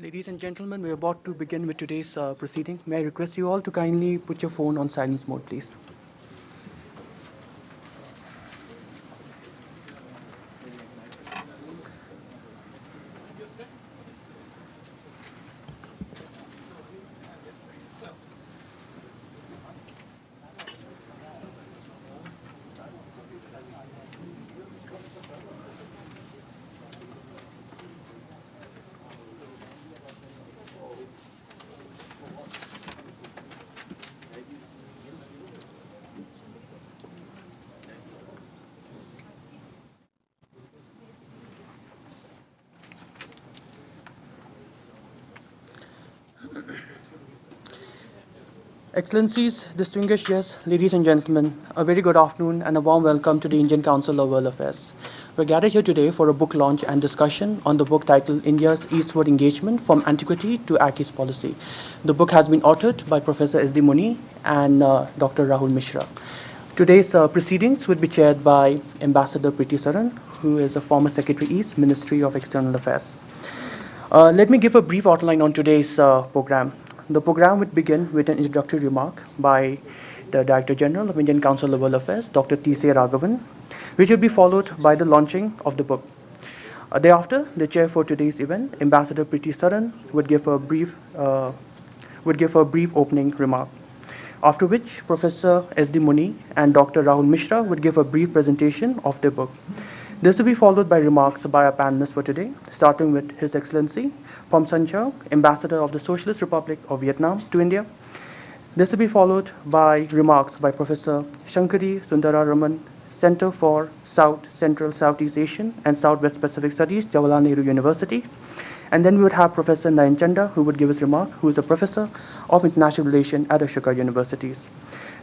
Ladies and gentlemen, we're about to begin with today's proceeding. May I request you all to kindly put your phone on silence mode, please. Excellencies, distinguished guests, ladies and gentlemen, a very good afternoon and a warm welcome to the Indian Council of World Affairs. We're gathered here today for a book launch and discussion on the book titled India's Eastward Engagement from Antiquity to Acquis Policy. The book has been authored by Professor S.D Muni and Dr. Rahul Mishra. Today's proceedings will be chaired by Ambassador Preeti Saran, who is a former Secretary East, Ministry of External Affairs. Let me give a brief outline on today's program. The program would begin with an introductory remark by the Director General of Indian Council of World Affairs, Dr. T.C. Raghavan, which will be followed by the launching of the book. Thereafter, the chair for today's event, Ambassador Preeti Saran, would give a brief opening remark. After which, Professor S.D. Muni and Dr. Rahul Mishra would give a brief presentation of their book. This will be followed by remarks by our panelists for today, starting with His Excellency Pham Chau, Ambassador of the Socialist Republic of Vietnam to India. This will be followed by remarks by Professor Shankari Sundararaman, Center for South, Central, Southeast Asian and Southwest Pacific Studies, Jawaharlal Nehru University. And then we would have Professor Nayan Chanda, who would give his remark, who is a professor of international relations at Ashoka Universities.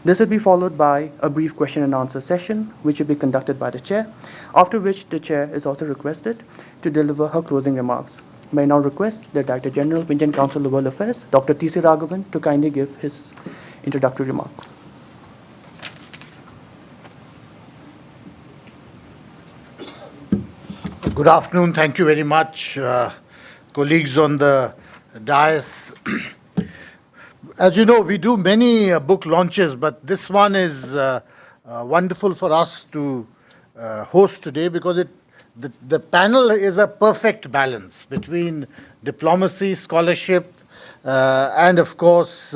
This will be followed by a brief question and answer session, which will be conducted by the chair, after which the chair is also requested to deliver her closing remarks. May I now request the Director General of Indian Council of World Affairs, Dr. T.C. Raghavan, to kindly give his introductory remark. Good afternoon. Thank you very much, colleagues on the dais. As you know, we do many book launches, but this one is wonderful for us to host today because the panel is a perfect balance between diplomacy, scholarship, and of course,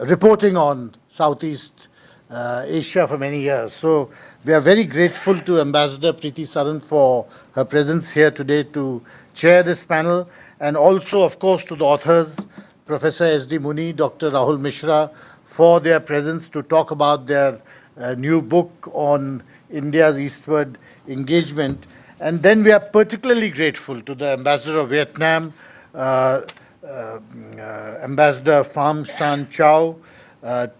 reporting on Southeast Asia for many years. So we are very grateful to Ambassador Preeti Saran for her presence here today to chair this panel, and also, of course, to the authors, Professor S.D. Muni, Dr. Rahul Mishra, for their presence to talk about their new book on India's Eastward engagement. And then we are particularly grateful to the Ambassador of Vietnam, Ambassador Pham San Chau,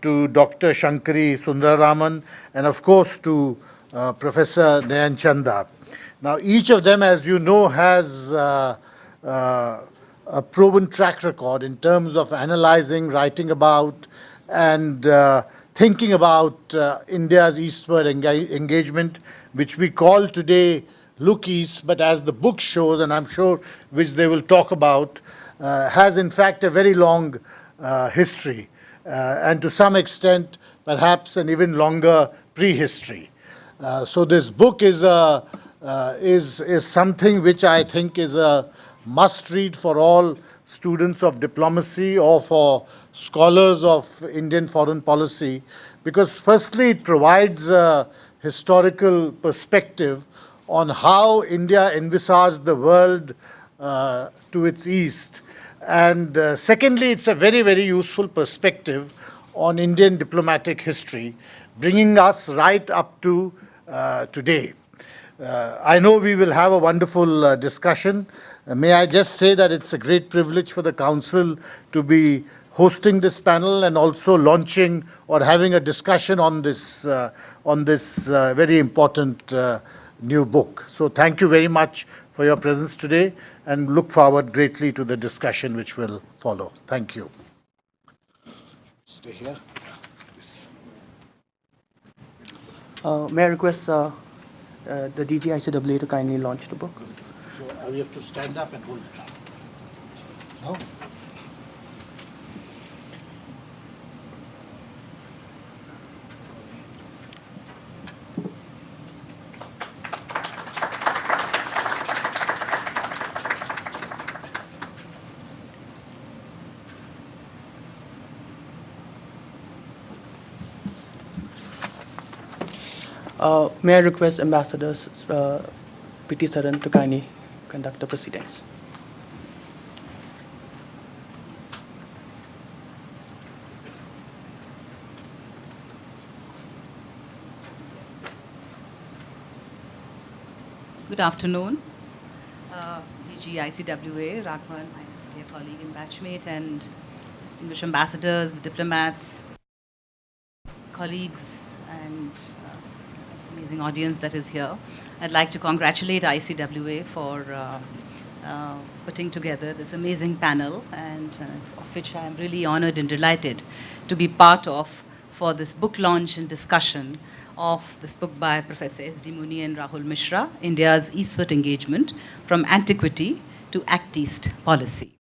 to Dr. Shankari Sundararaman, and of course to Professor Nayan Chanda. Now, each of them, as you know, has a proven track record in terms of analyzing, writing about, and thinking about India's eastward engagement, which we call today Look East, but as the book shows, and I'm sure which they will talk about, has in fact a very long history, and to some extent, perhaps an even longer prehistory. So this book is something which I think is a must-read for all students of diplomacy or for scholars of Indian foreign policy, because firstly, it provides a historical perspective on how India envisaged the world to its east. And secondly, it's a very, very useful perspective on Indian diplomatic history, bringing us right up to today. I know we will have a wonderful discussion. May I just say that it's a great privilege for the Council to be hosting this panel and also launching or having a discussion on this very important new book. So thank you very much for your presence today, and look forward greatly to the discussion which will follow. Thank you. Stay here. May I request the DGICWA to kindly launch the book? So we have to stand up and hold it up. No? May I request Ambassadors Preeti, Saran to kindly conduct the proceedings. Good afternoon. DG ICWA, Raghwan, my dear colleague and batchmate, and distinguished ambassadors, diplomats, colleagues, and amazing audience that is here. I'd like to congratulate ICWA for putting together this amazing panel, and of which I am really honored and delighted to be part of for this book launch and discussion of this book by Professor S.D Muni and Rahul Mishra, India's Eastward Engagement from Antiquity to Act East Policy.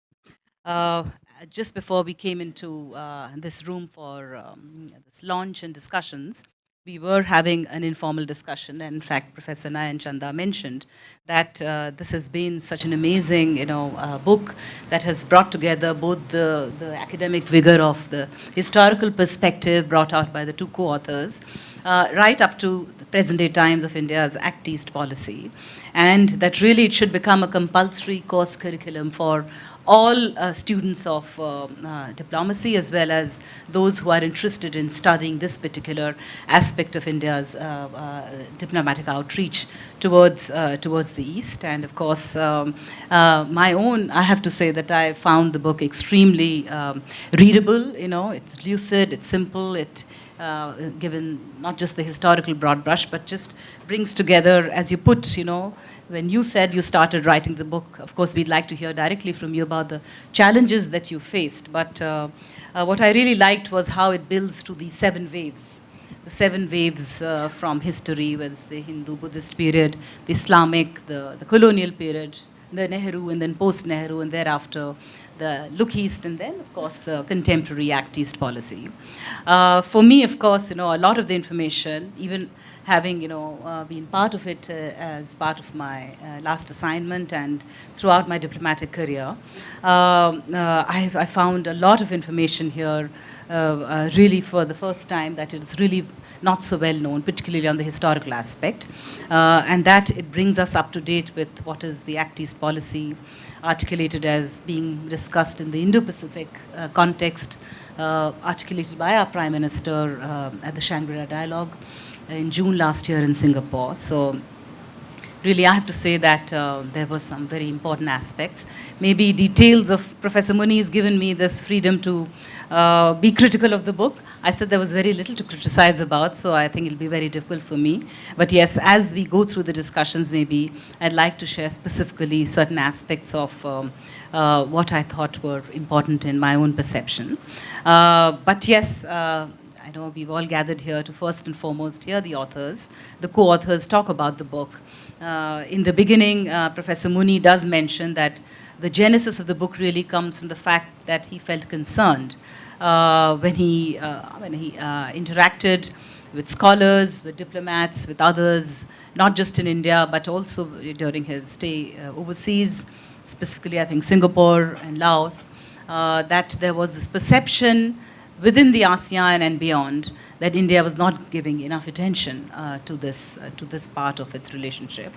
Just before we came into this room for this launch and discussions, we were having an informal discussion. And in fact, Professor Nayan Chanda mentioned that this has been such an amazing, book that has brought together both the academic vigor of the historical perspective brought out by the two co-authors, right up to the present-day times of India's Act East policy, and that really it should become a compulsory course curriculum for all students of diplomacy, as well as those who are interested in studying this particular aspect of India's diplomatic outreach towards the East. And of course, I have to say that I found the book extremely readable. It's lucid, it's simple, given not just the historical broad brush, but just brings together, as you put, when you said you started writing the book, of course, we'd like to hear directly from you about the challenges that you faced. But what I really liked was how it builds to the 7 waves. The 7 waves from history, whether it's the Hindu-Buddhist period, the Islamic, the colonial period, the Nehru, and then post-Nehru, and thereafter the look east, and then, of course, the contemporary Act East policy. For me, of course, a lot of the information, even having been part of it as part of my last assignment and throughout my diplomatic career, I found a lot of information here really for the first time that it is really not so well known, particularly on the historical aspect, and that it brings us up to date with what is the Act East policy, articulated as being discussed in the Indo-Pacific context, articulated by our Prime Minister at the Shangri-La Dialogue in June last year in Singapore. So really, I have to say that there were some very important aspects. Maybe details of Professor Muni has given me this freedom to be critical of the book. I said there was very little to criticize about, so I think it'll be very difficult for me. But yes, as we go through the discussions, maybe I'd like to share specifically certain aspects of what I thought were important in my own perception. But yes, I know we've all gathered here to first and foremost hear the authors, the co-authors talk about the book. In the beginning, Professor Muni does mention that the genesis of the book really comes from the fact that he felt concerned when he interacted with scholars, with diplomats, with others, not just in India, but also during his stay overseas, specifically I think Singapore and Laos, that there was this perception within the ASEAN and beyond that India was not giving enough attention to this part of its relationship.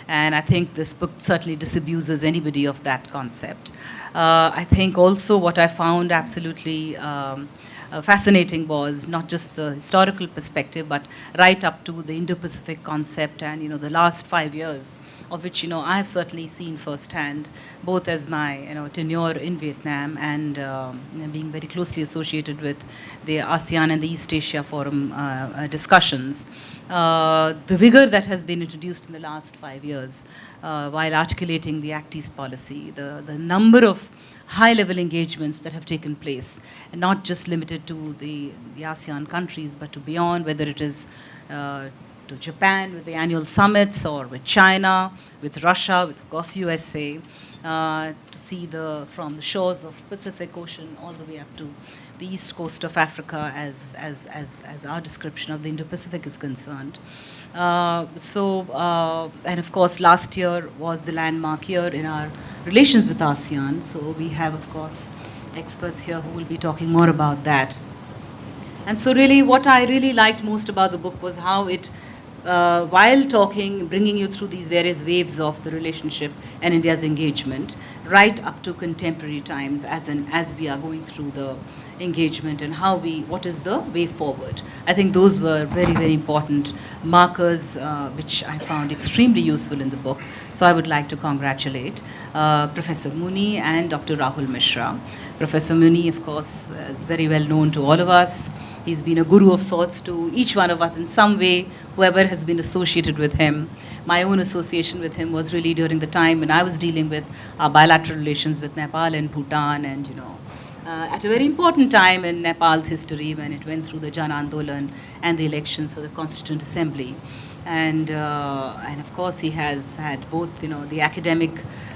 And I think this book certainly disabuses anybody of that concept. I think also what I found absolutely fascinating was not just the historical perspective, but right up to the Indo-Pacific concept and, the last 5 years of which, I have certainly seen firsthand, both as my, tenure in Vietnam and being very closely associated with the ASEAN and the East Asia Forum discussions. The vigor that has been introduced in the last 5 years while articulating the Act East policy, the number of high-level engagements that have taken place, and not just limited to the ASEAN countries, but to beyond, whether it is to Japan with the annual summits, or with China, with Russia, with, of course, USA, to see from the shores of Pacific Ocean all the way up to the east coast of Africa as our description of the Indo-Pacific is concerned. And of course, last year was the landmark year in our relations with ASEAN. So we have, of course, experts here who will be talking more about that. And so really what I really liked most about the book was how it, while talking, bringing you through these various waves of the relationship and India's engagement, right up to contemporary times as we are going through the engagement and what is the way forward. I think those were very, very important markers which I found extremely useful in the book. So I would like to congratulate Professor Muni and Dr. Rahul Mishra. Professor Muni, of course, is very well known to all of us. He's been a guru of sorts to each one of us in some way, whoever has been associated with him. My own association with him was really during the time when I was dealing with our bilateral relations with Nepal and Bhutan, and at a very important time in Nepal's history when it went through the Jan Andolan and the elections for the Constituent Assembly. And of course, he has had both, the academic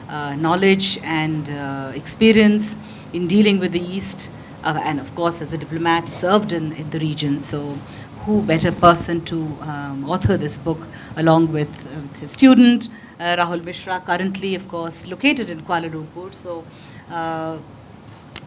knowledge and experience in dealing with the East, and of course, as a diplomat, served in the region. So who better person to author this book along with his student, Rahul Mishra, currently, of course, located in Kuala Lumpur. So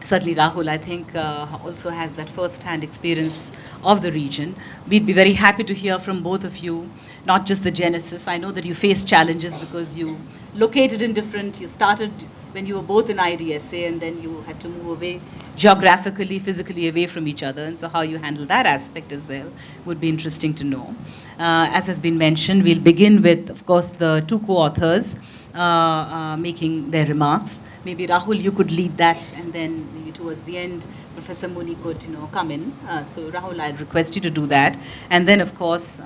certainly Rahul, I think, also has that first-hand experience of the region. We'd be very happy to hear from both of you, not just the genesis. I know that you faced challenges because you located in different, you started when you were both in IDSA and then you had to move away geographically, physically away from each other. And so how you handle that aspect as well would be interesting to know. As has been mentioned, we'll begin with, of course, the two co-authors making their remarks. Maybe Rahul, you could lead that, and then maybe towards the end, Professor Muni could, come in. So Rahul, I'd request you to do that. And then, of course,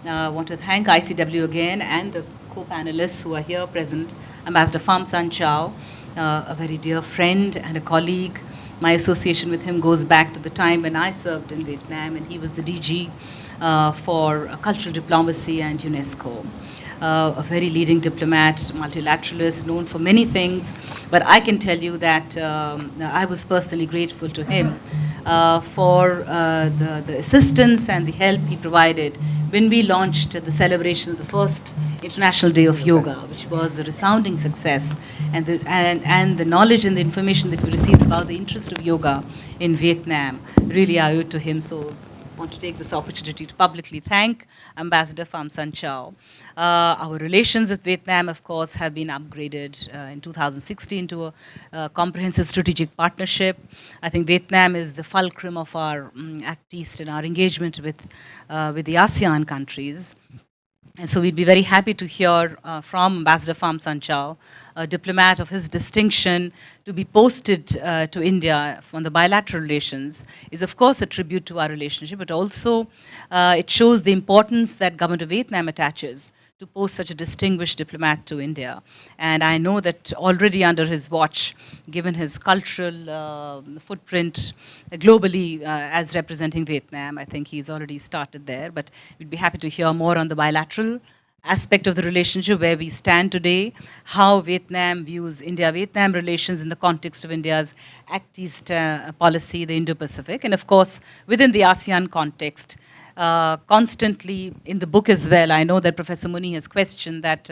I want to thank ICW again and the co-panelists who are here present. Ambassador Pham Chau, a very dear friend and a colleague. My association with him goes back to the time when I served in Vietnam, and he was the DG for cultural diplomacy and UNESCO. A very leading diplomat, multilateralist, known for many things. But I can tell you that I was personally grateful to him for the assistance and the help he provided when we launched the celebration of the first International Day of Yoga, which was a resounding success. And the knowledge and the information that we received about the interest of yoga in Vietnam really I owe to him. So I want to take this opportunity to publicly thank Ambassador Pham Chau. Our relations with Vietnam, of course, have been upgraded in 2016 to a comprehensive strategic partnership. I think Vietnam is the fulcrum of our Act East and our engagement with the ASEAN countries. And so we'd be very happy to hear from Ambassador Pham Chau, a diplomat of his distinction, to be posted to India on the bilateral relations is, of course, a tribute to our relationship, but also it shows the importance that government of Vietnam attaches to post such a distinguished diplomat to India. And I know that already under his watch, given his cultural footprint globally as representing Vietnam, I think he's already started there. But we'd be happy to hear more on the bilateral aspect of the relationship, where we stand today, how Vietnam views India-Vietnam relations in the context of India's Act East policy, the Indo-Pacific, and of course, within the ASEAN context, constantly in the book as well. I know that Professor Muni has questioned that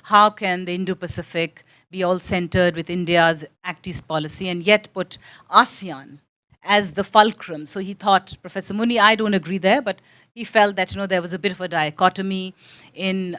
how can the Indo-Pacific be all centered with India's Act East policy and yet put ASEAN as the fulcrum. So he thought, Professor Muni, I don't agree there, but he felt that there was a bit of a dichotomy in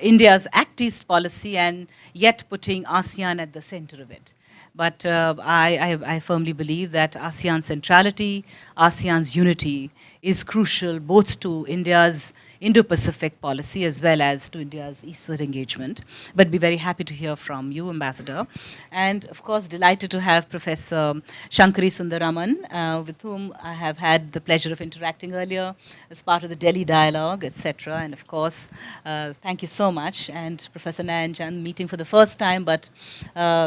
India's Act East policy and yet putting ASEAN at the center of it. But I firmly believe that ASEAN centrality, ASEAN's unity is crucial both to India's Indo-Pacific policy as well as to India's eastward engagement. But be very happy to hear from you, Ambassador. And of course, delighted to have Professor Shankari Sundararaman, with whom I have had the pleasure of interacting earlier as part of the Delhi Dialogue, etc. And of course, thank you so much. And Professor Nayan, meeting for the first time, but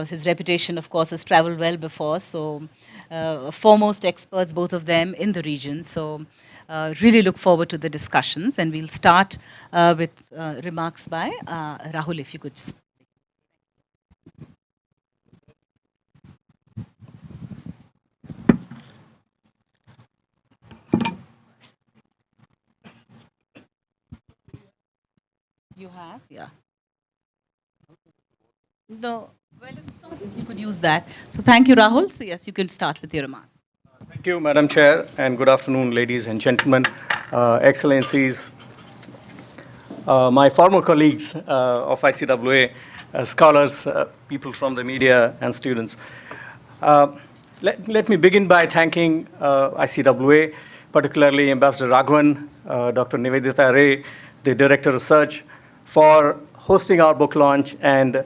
his reputation, of course, has traveled well before. So foremost experts, both of them, in the region. So really look forward to the discussions. And we'll start with remarks by Rahul, if you could. You have? Yeah. No. Well, it's not. You could use that. So thank you, Rahul. So yes, you can start with your remarks. Thank you, Madam Chair, and good afternoon, ladies and gentlemen, Excellencies, my former colleagues of ICWA, scholars, people from the media, and students. Uh, let me begin by thanking ICWA, particularly Ambassador Raghavan, Dr. Nivedita Ray, the Director of Research, for hosting our book launch and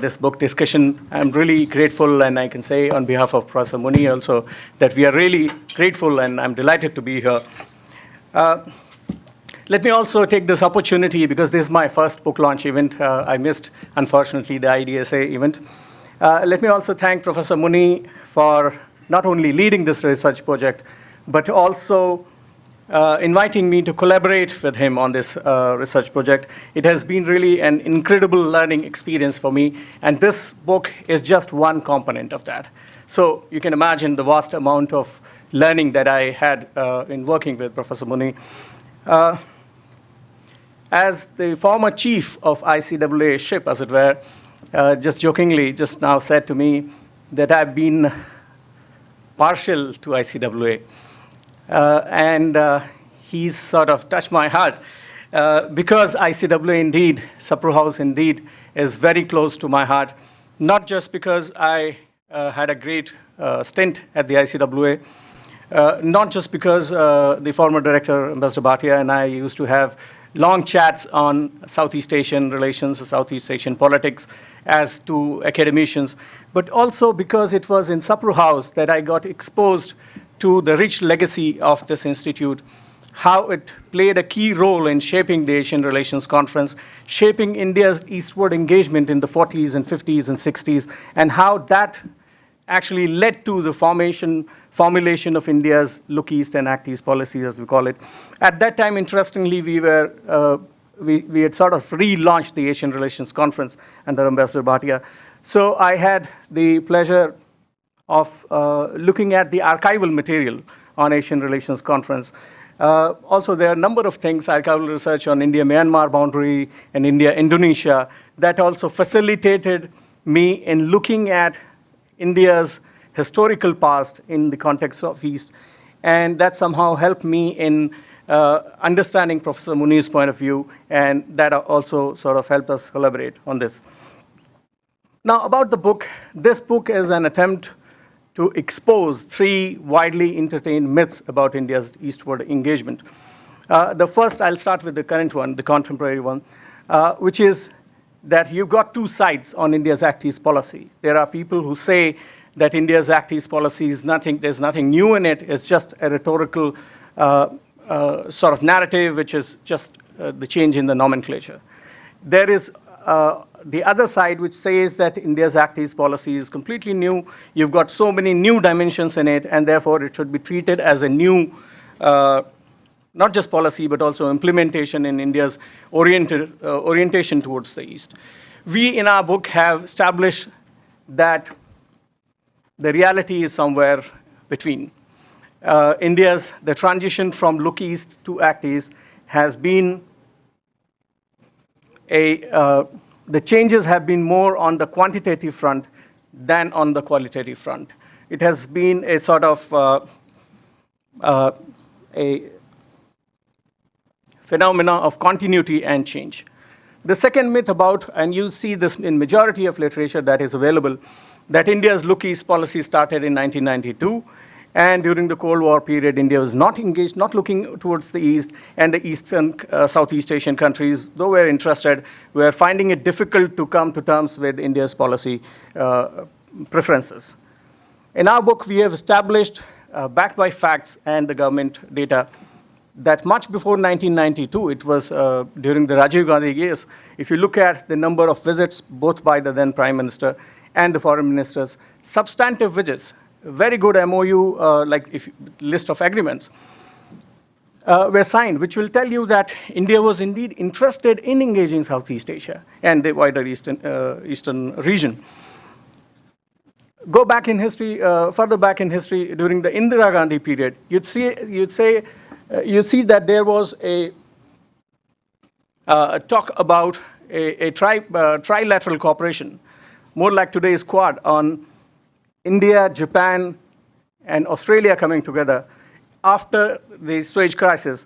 this book discussion. I'm really grateful, and I can say on behalf of Professor Muni also that we are really grateful, and I'm delighted to be here. Let me also take this opportunity, because this is my first book launch event. I missed, unfortunately, the IDSA event. Let me also thank Professor Muni for not only leading this research project, but also inviting me to collaborate with him on this research project. It has been really an incredible learning experience for me, and this book is just one component of that. So you can imagine the vast amount of learning that I had in working with Professor Muni. As the former chief of ICWA ship, as it were, just jokingly just now said to me that I've been partial to ICWA. And he's sort of touched my heart because ICWA indeed, Sapru House indeed, is very close to my heart, not just because I had a great stint at the ICWA, not just because the former director, Ambassador Bhatia, and I used to have long chats on Southeast Asian relations, Southeast Asian politics as two academicians, but also because it was in Sapru House that I got exposed to the rich legacy of this institute, how it played a key role in shaping the Asian Relations Conference, shaping India's eastward engagement in the 40s and 50s and 60s, and how that actually led to the formulation of India's Look East and Act East policies, as we call it. At that time, interestingly, we had sort of relaunched the Asian Relations Conference under Ambassador Bhatia. So I had the pleasure of looking at the archival material on Asian Relations Conference. Also, there are a number of things, archival research on India-Myanmar boundary and India-Indonesia, that also facilitated me in looking at India's historical past in the context of East. And that somehow helped me in understanding Professor Muni's point of view, and that also sort of helped us collaborate on this. Now, about the book, this book is an attempt to expose three widely entertained myths about India's eastward engagement. The first, I'll start with the current one, the contemporary one, which is that you've got two sides on India's Act East policy. There are people who say that India's Act East policy is nothing, there's nothing new in it, it's just a rhetorical sort of narrative, which is just the change in the nomenclature. There is the other side, which says that India's Act East policy is completely new. You've got so many new dimensions in it, and therefore it should be treated as a new, not just policy, but also implementation in India's orientation towards the East. We, in our book, have established that the reality is somewhere between. The transition from Look East to Act East has been the changes have been more on the quantitative front than on the qualitative front. It has been a sort of a phenomena of continuity and change. The second myth about, and you see this in majority of literature that is available, that India's Look East policy started in 1992, and during the Cold War period, India was not engaged, not looking towards the East, and the Eastern, Southeast Asian countries, though we're interested, were finding it difficult to come to terms with India's policy preferences. In our book, we have established, backed by facts and the government data, that much before 1992, it was during the Rajiv Gandhi years, if you look at the number of visits, both by the then Prime Minister and the foreign ministers, substantive visits, very good MOU, list of agreements, were signed, which will tell you that India was indeed interested in engaging Southeast Asia and the wider Eastern region. Go back in history, further back in history, during the Indira Gandhi period, you'd see that there was a talk about a trilateral cooperation, more like today's Quad, on India, Japan, and Australia coming together after the Suez crisis,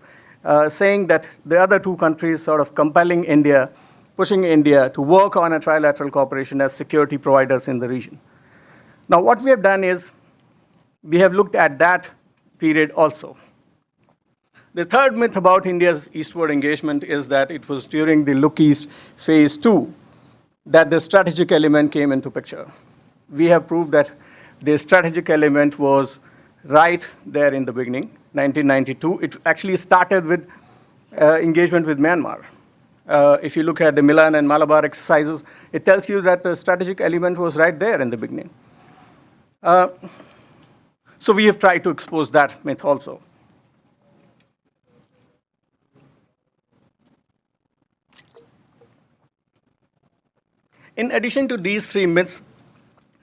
saying that the other two countries sort of compelling India, pushing India to work on a trilateral cooperation as security providers in the region. Now, what we have done is we have looked at that period also. The third myth about India's eastward engagement is that it was during the Look East phase 2 that the strategic element came into picture. We have proved that the strategic element was right there in the beginning, 1992. It actually started with engagement with Myanmar. If you look at the Milan and Malabar exercises, it tells you that the strategic element was right there in the beginning. So we have tried to expose that myth also. In addition to these three myths,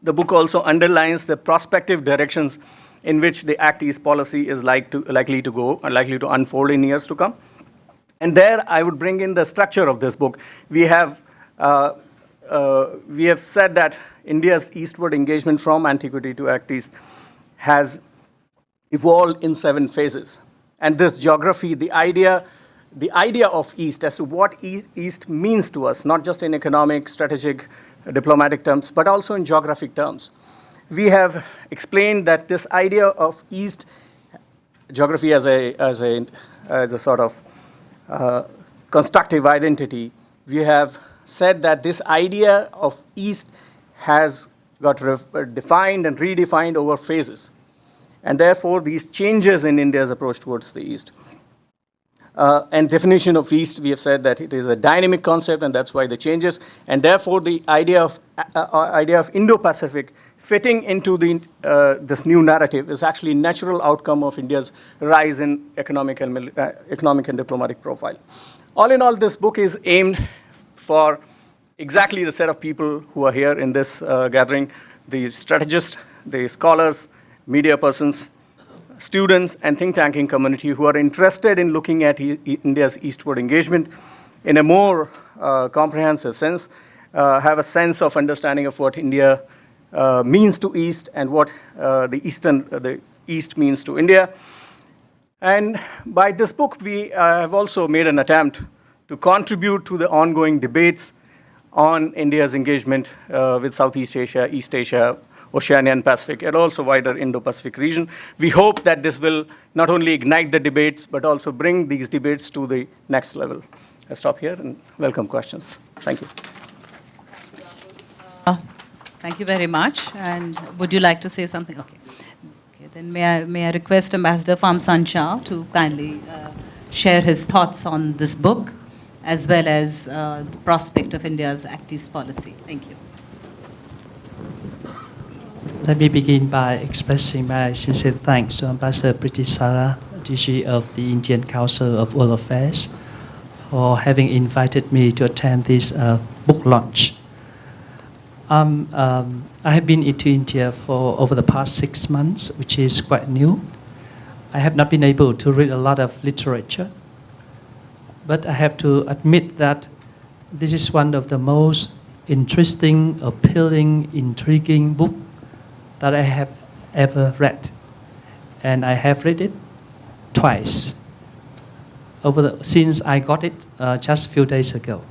the book also underlines the prospective directions in which the Act East policy is likely to go and likely to unfold in years to come. And there I would bring in the structure of this book. We have said that India's eastward engagement from Antiquity to Act East has evolved in 7 phases. And this geography, the idea of East as to what East means to us, not just in economic, strategic, diplomatic terms, but also in geographic terms. We have explained that this idea of East, geography as a sort of constructive identity, we have said that this idea of East has got defined and redefined over phases. And therefore, these changes in India's approach towards the East. And definition of East, we have said that it is a dynamic concept, and that's why the changes. And therefore, the idea of Indo-Pacific fitting into this new narrative is actually a natural outcome of India's rise in economic and diplomatic profile. All in all, this book is aimed for exactly the set of people who are here in this gathering: the strategists, the scholars, media persons, students, and think tanking community who are interested in looking at India's eastward engagement in a more comprehensive sense, have a sense of understanding of what India means to East and what the East means to India. And by this book, we have also made an attempt to contribute to the ongoing debates on India's engagement with Southeast Asia, East Asia, Oceania and Pacific, and also wider Indo-Pacific region. We hope that this will not only ignite the debates, but also bring these debates to the next level. I'll stop here and welcome questions. Thank you. Thank you very much. And would you like to say something? Okay. Then may I request Ambassador Pham Chau to kindly share his thoughts on this book, as well as the prospect of India's Act East policy. Thank you. Let me begin by expressing my sincere thanks to Ambassador Preeti DG of the Indian Council of World Affairs, for having invited me to attend this book launch. I have been into India for over the past 6 months, which is quite new. I have not been able to read a lot of literature, but I have to admit that this is one of the most interesting, appealing, intriguing books that I have ever read. And I have read it twice since I got it just a few days ago.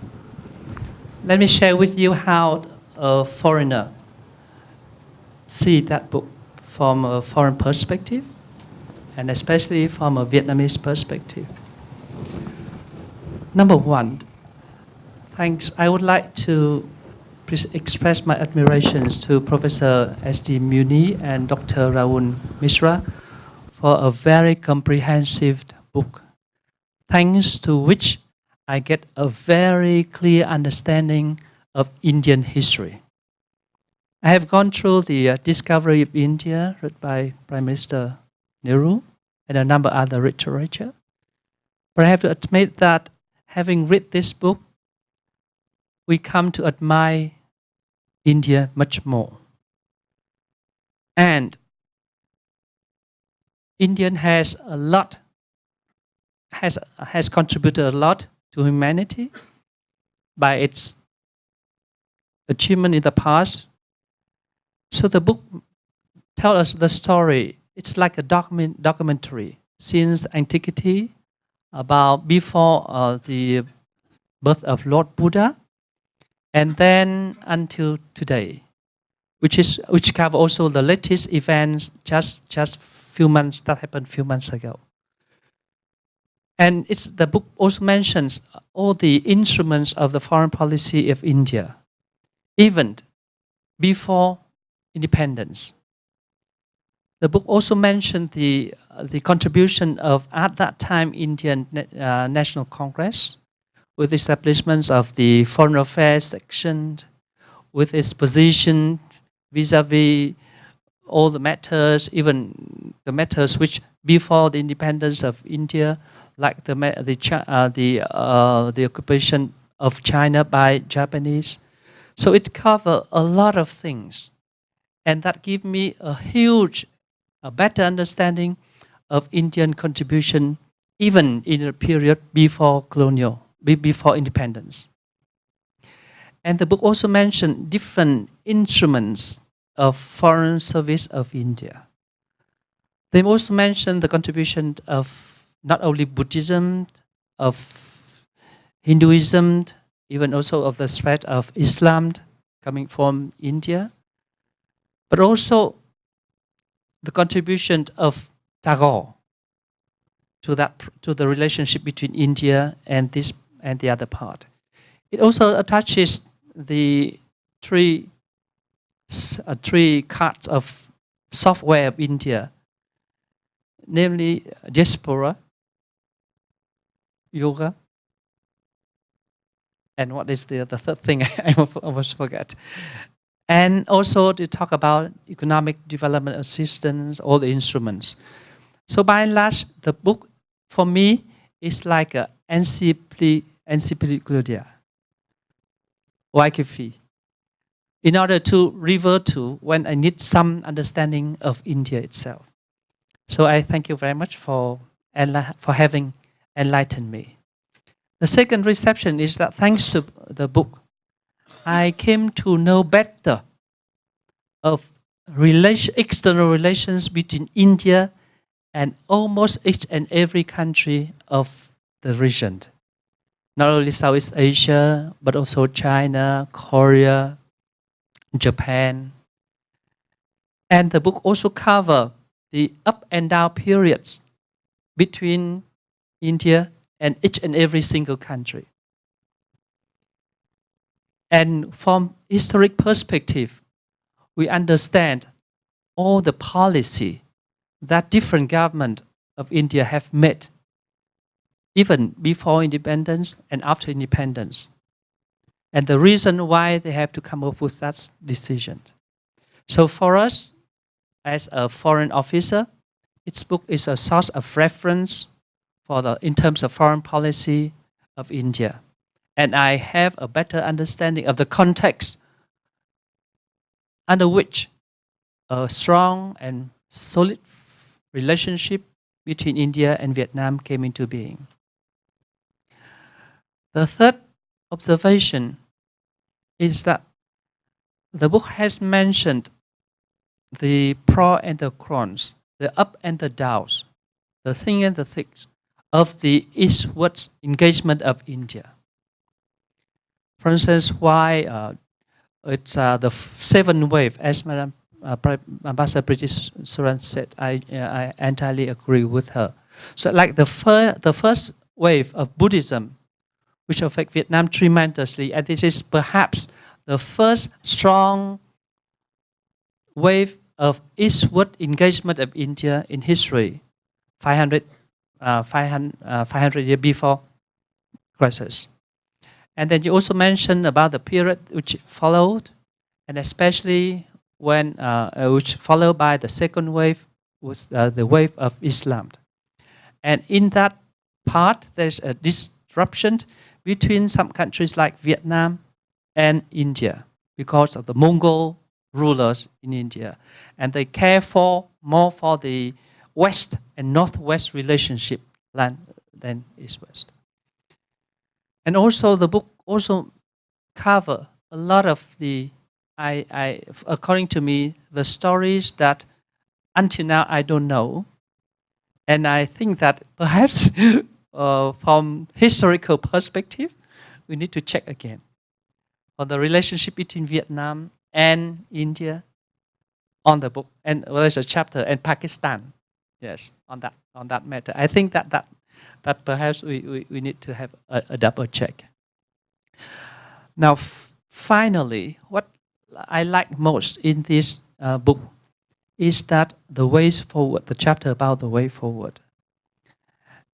Let me share with you how a foreigner see that book from a foreign perspective, and especially from a Vietnamese perspective. Number one, I would like to express my admirations to Professor S.D Muni and Dr. Rahul Mishra for a very comprehensive book, thanks to which I get a very clear understanding of Indian history. I have gone through the Discovery of India, read by Prime Minister Nehru, and a number of other literature. But I have to admit that having read this book, we come to admire India much more. And India has contributed a lot to humanity by its achievement in the past. So the book tells us the story. It's like a documentary since Antiquity, about before the birth of Lord Buddha, and then until today, which cover also the latest events just few months that happened few months ago. And the book also mentions all the instruments of the foreign policy of India, even before independence. The book also mentioned the contribution of, at that time, Indian National Congress, with establishments of the Foreign Affairs section, with its position vis-a-vis all the matters, even the matters which before the independence of India, like the occupation of China by Japanese. So it covers a lot of things, and that gave me a better understanding of Indian contribution, even in a period before before independence. And the book also mentioned different instruments of foreign service of India. They also mentioned the contribution of not only Buddhism, of Hinduism, even also of the spread of Islam coming from India, but also the contribution of Tagore to the relationship between India and the other part. It also attaches the three cards of software of India, namely diaspora, yoga, and what is the third thing I almost forgot. And also to talk about economic development assistance, all the instruments. So by and large, the book for me is like an encyclopedia, Wikipedia, in order to revert to when I need some understanding of India itself. So I thank you very much for having enlightened me. The second reception is that thanks to the book, I came to know better of external relations between India and almost each and every country of the region. Not only Southeast Asia, but also China, Korea, Japan. And the book also covers the up and down periods between India and each and every single country. And from historic perspective, we understand all the policy that different governments of India have made, even before independence and after independence, and the reason why they have to come up with that decision. So for us, as a foreign officer, its book is a source of reference in terms of foreign policy of India. And I have a better understanding of the context under which a strong and solid relationship between India and Vietnam came into being. The third observation is that the book has mentioned the pros and the cons, the up and the downs, the thin and the thick of the eastward engagement of India. For instance, why it's the seventh wave, as Madam Ambassador Preeti Saran said, I entirely agree with her. So like the first wave of Buddhism, which affect Vietnam tremendously, and this is perhaps the first strong wave of eastward engagement of India in history, 500 years before crisis. And then you also mentioned about the period which followed, and especially when which followed by the second wave with the wave of Islam. And in that part, there's a disruption between some countries like Vietnam and India because of the Mongol rulers in India. And they care more for the West and Northwest relationship than East-West. And also the book also cover a lot of according to me, the stories that until now I don't know. And I think that perhaps from historical perspective, we need to check again on the relationship between Vietnam and India on the book, and there's a chapter, and Pakistan, yes, on that matter. I think that perhaps we need to have a double check. Now, finally, what I like most in this book is that the ways forward, the chapter about the way forward.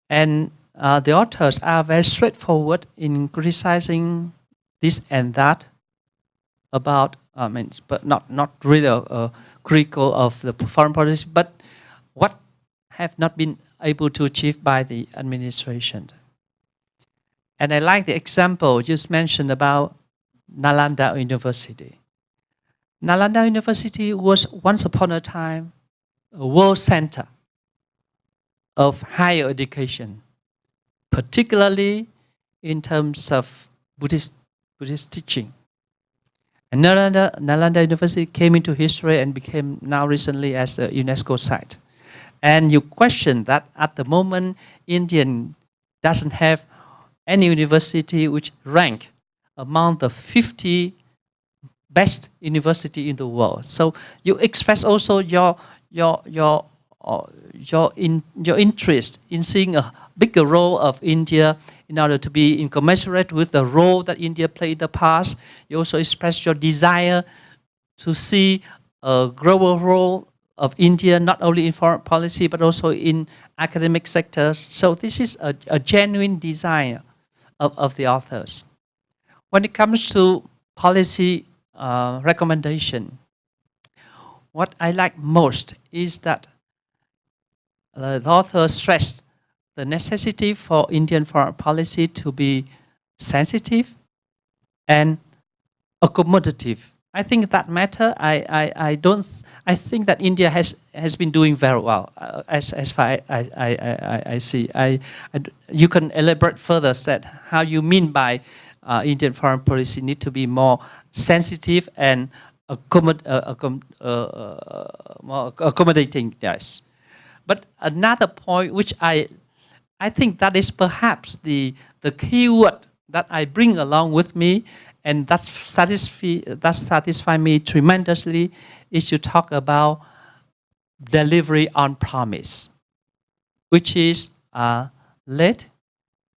And the authors are very straightforward in criticizing this and that about, but not really critical of the foreign policy, but what have not been able to achieve by the administration. And I like the example just mentioned about Nalanda University. Nalanda University was once upon a time a world center of higher education, particularly in terms of Buddhist teaching. And Nalanda University came into history and became now recently as a UNESCO site. And you question that at the moment, India doesn't have any university which rank among the 50 best university in the world. So you express also your interest in seeing a bigger role of India in order to be incommensurate with the role that India played in the past. You also express your desire to see a global role of India, not only in foreign policy, but also in academic sectors. So this is a genuine desire of the authors. When it comes to policy recommendation, what I like most is that the author stressed the necessity for Indian foreign policy to be sensitive and accommodative. I think that matter. I think that India has been doing very well as far as I see. You can elaborate further. Said how you mean by Indian foreign policy need to be more sensitive and more accommodating. Yes, but another point which I think that is perhaps the key word that I bring along with me, and that satisfies me tremendously, is to talk about delivery on promise, which is late,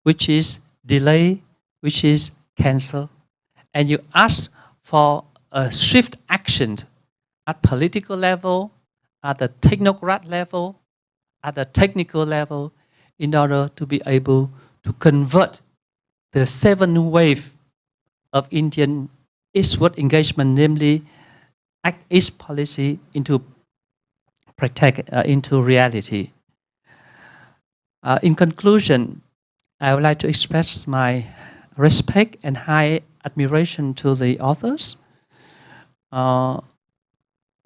which is delay, which is cancel, and you ask for a swift action at political level, at the technocrat level, at the technical level, in order to be able to convert the seventh wave of Indian Eastward engagement, namely Act East policy, into reality. In conclusion, I would like to express my respect and high admiration to the authors.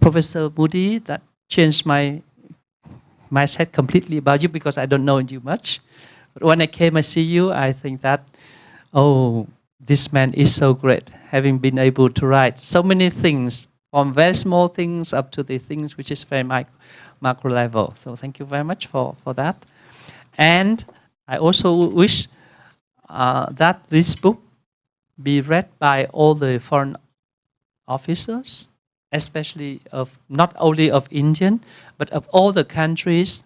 Professor Muni, that changed my mindset completely about you, because I don't know you much. But when I came and see you, I think that, oh, this man is so great, having been able to write so many things, from very small things up to the things which is very macro level. So thank you very much for that. And I also wish that this book be read by all the foreign officers, especially of not only of Indian, but of all the countries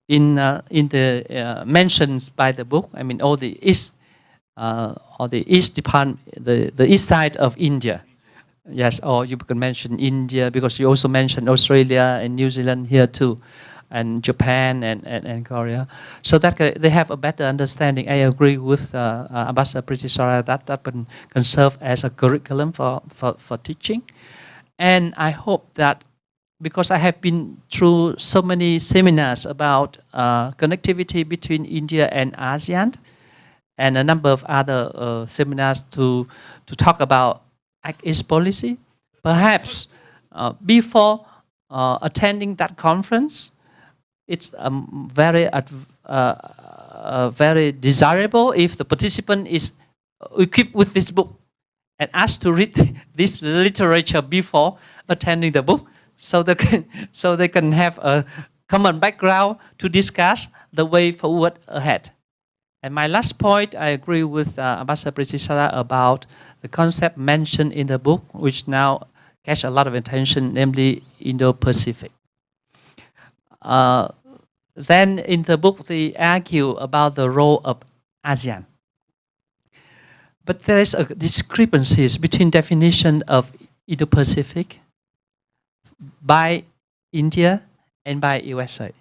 in the mentions by the book. I mean, all the East or the East department, the East side of India. Yes, or you can mention India, because you also mentioned Australia and New Zealand here too, and Japan and Korea, so that they have a better understanding. I agree with Ambassador Preeti that can serve as a curriculum for teaching. And I hope that, because I have been through so many seminars about connectivity between India and ASEAN, and a number of other seminars to talk about Act East policy, perhaps before attending that conference, it's very very desirable if the participant is equipped with this book and asked to read this literature before attending the book, so they can have a common background to discuss the way forward ahead. And my last point, I agree with Ambassador Preeti about the concept mentioned in the book, which now catch a lot of attention, namely Indo-Pacific. Then in the book, they argue about the role of ASEAN. But there is a discrepancies between definition of Indo-Pacific by India and by USA.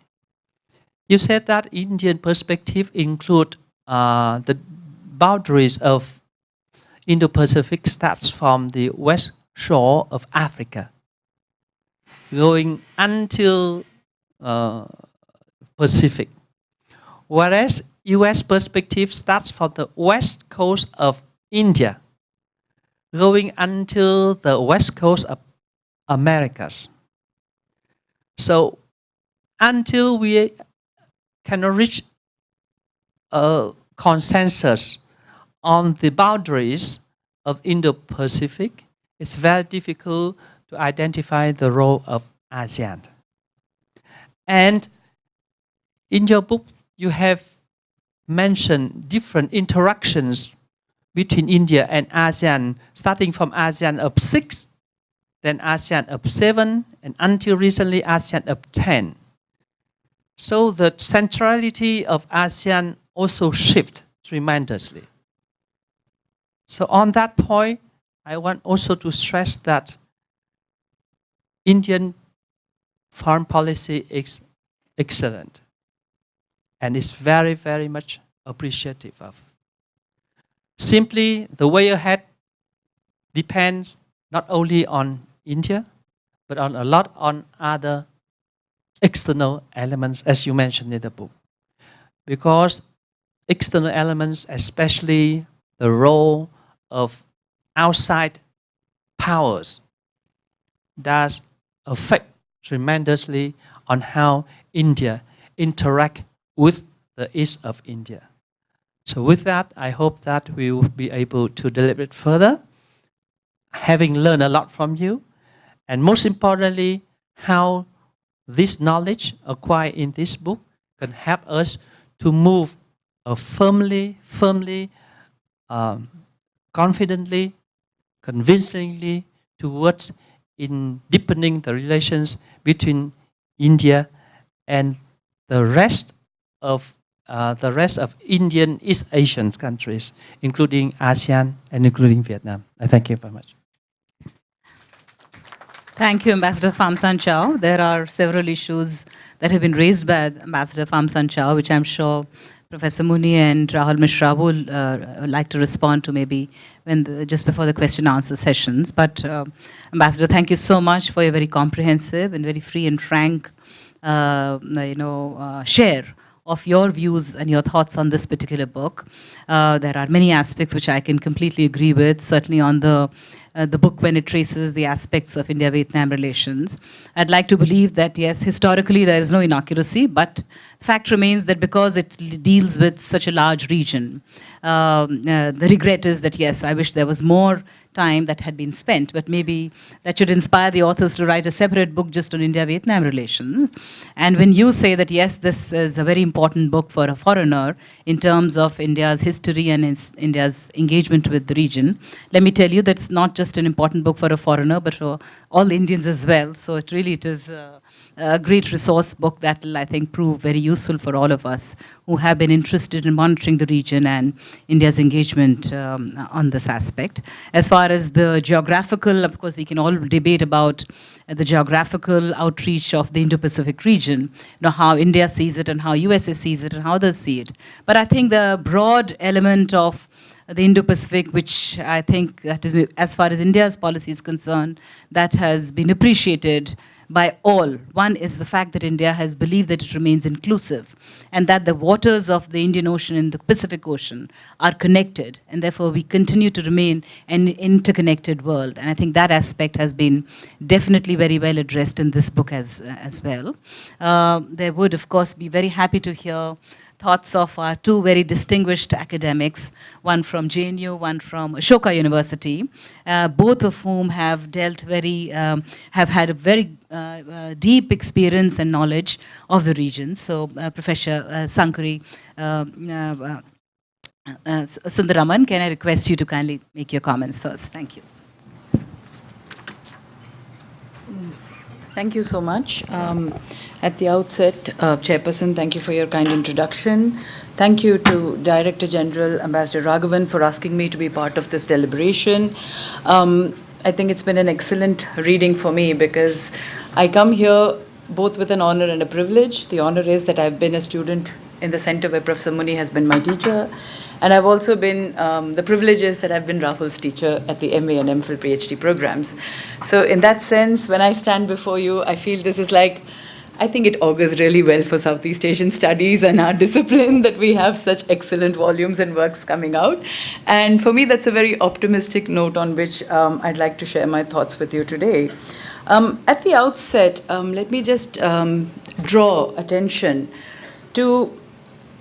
You said that Indian perspective include the boundaries of Indo-Pacific starts from the west shore of Africa, going until Pacific. Whereas US perspective starts from the west coast of India, going until the west coast of Americas. So until we can reach a consensus on the boundaries of Indo-Pacific, it's very difficult to identify the role of ASEAN. And in your book, you have mentioned different interactions between India and ASEAN, starting from ASEAN of 6, then ASEAN of 7, and until recently ASEAN of 10. So the centrality of ASEAN also shifts tremendously. So on that point, I want also to stress that Indian foreign policy is excellent and is very, very much appreciative of. Simply, the way ahead depends not only on India, but on a lot on other external elements, as you mentioned in the book. Because external elements, especially the role of outside powers, does affect tremendously on how India interact with the east of India. So with that, I hope that we will be able to deliberate further, having learned a lot from you, and most importantly, how this knowledge acquired in this book can help us to move firmly, confidently, convincingly towards in deepening the relations between India and the rest of Indian East Asian countries, including ASEAN and including Vietnam. I thank you very much. Thank you, Ambassador Pham Chau. There are several issues that have been raised by Ambassador Pham Chau, which I'm sure Professor Muni and Rahul Mishra will like to respond to maybe just before the question-answer sessions. But Ambassador, thank you so much for your very comprehensive and very free and frank, share of your views and your thoughts on this particular book. There are many aspects which I can completely agree with, certainly on the book when it traces the aspects of India-Vietnam relations. I'd like to believe that, yes, historically there is no inaccuracy, but the fact remains that because it deals with such a large region, the regret is that, yes, I wish there was more time that had been spent, but maybe that should inspire the authors to write a separate book just on India-Vietnam relations. And when you say that, yes, this is a very important book for a foreigner in terms of India's history and India's engagement with the region, let me tell you that it's not just an important book for a foreigner, but for all Indians as well. So it is a great resource book that will, I think, prove very useful for all of us who have been interested in monitoring the region and India's engagement on this aspect. As far as the geographical, of course, we can all debate about the geographical outreach of the Indo-Pacific region, how India sees it and how USA sees it and how they see it. But I think the broad element of the Indo-Pacific, which I think that is, as far as India's policy is concerned, that has been appreciated by all. One is the fact that India has believed that it remains inclusive and that the waters of the Indian Ocean and the Pacific Ocean are connected, and therefore we continue to remain an interconnected world. And I think that aspect has been definitely very well addressed in this book as well. They would, of course, be very happy to hear thoughts of our two very distinguished academics, one from JNU, one from Ashoka University, both of whom have have had a very deep experience and knowledge of the region. So Professor Shankari, Sundararaman, can I request you to kindly make your comments first? Thank you. Thank you so much. At the outset, Chairperson, thank you for your kind introduction. Thank you to Director General Ambassador Raghavan for asking me to be part of this deliberation. I think it's been an excellent reading for me because I come here both with an honor and a privilege. The honor is that I've been a student in the center where Professor Muni has been my teacher. And I've also been, the privilege is that I've been Rahul's teacher at the MA and MPhil PhD programs. So in that sense, when I stand before you, I feel this is like, I think it augurs really well for Southeast Asian studies and our discipline that we have such excellent volumes and works coming out. And for me, that's a very optimistic note on which I'd like to share my thoughts with you today. At the outset, let me just draw attention to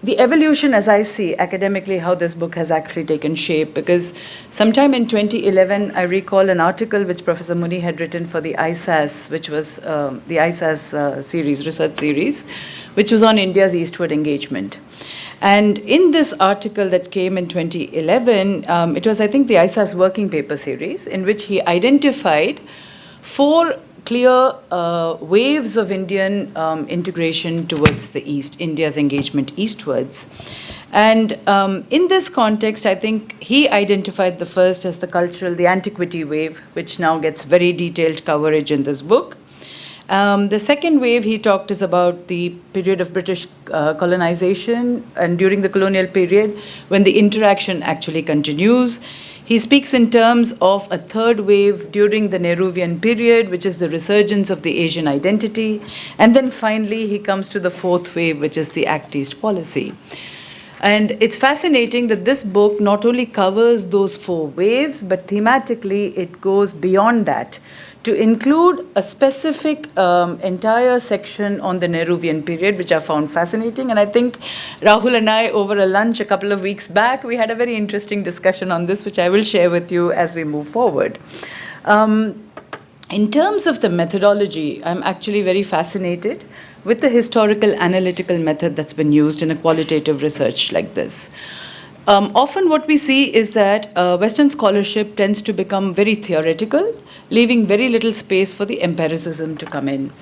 the evolution, as I see academically, how this book has actually taken shape, because sometime in 2011, I recall an article which Professor Muni had written for the ISAS, which was the ISAS series, research series, which was on India's Eastward engagement. And in this article that came in 2011, it was, I think, the ISAS working paper series, in which he identified 4 clear waves of Indian integration towards the East, India's engagement eastwards. And in this context, I think he identified the first as the Antiquity wave, which now gets very detailed coverage in this book. The second wave he talked is about the period of British colonization and during the colonial period when the interaction actually continues. He speaks in terms of a third wave during the Nehruvian period, which is the resurgence of the Asian identity. And then finally, he comes to the fourth wave, which is the Act East policy. And it's fascinating that this book not only covers those 4 waves, but thematically it goes beyond that to include a specific entire section on the Nehruvian period, which I found fascinating. And I think Rahul and I, over a lunch a couple of weeks back, we had a very interesting discussion on this, which I will share with you as we move forward. In terms of the methodology, I'm actually very fascinated with the historical analytical method that's been used in a qualitative research like this. Often what we see is that Western scholarship tends to become very theoretical, leaving very little space for the empiricism to come in.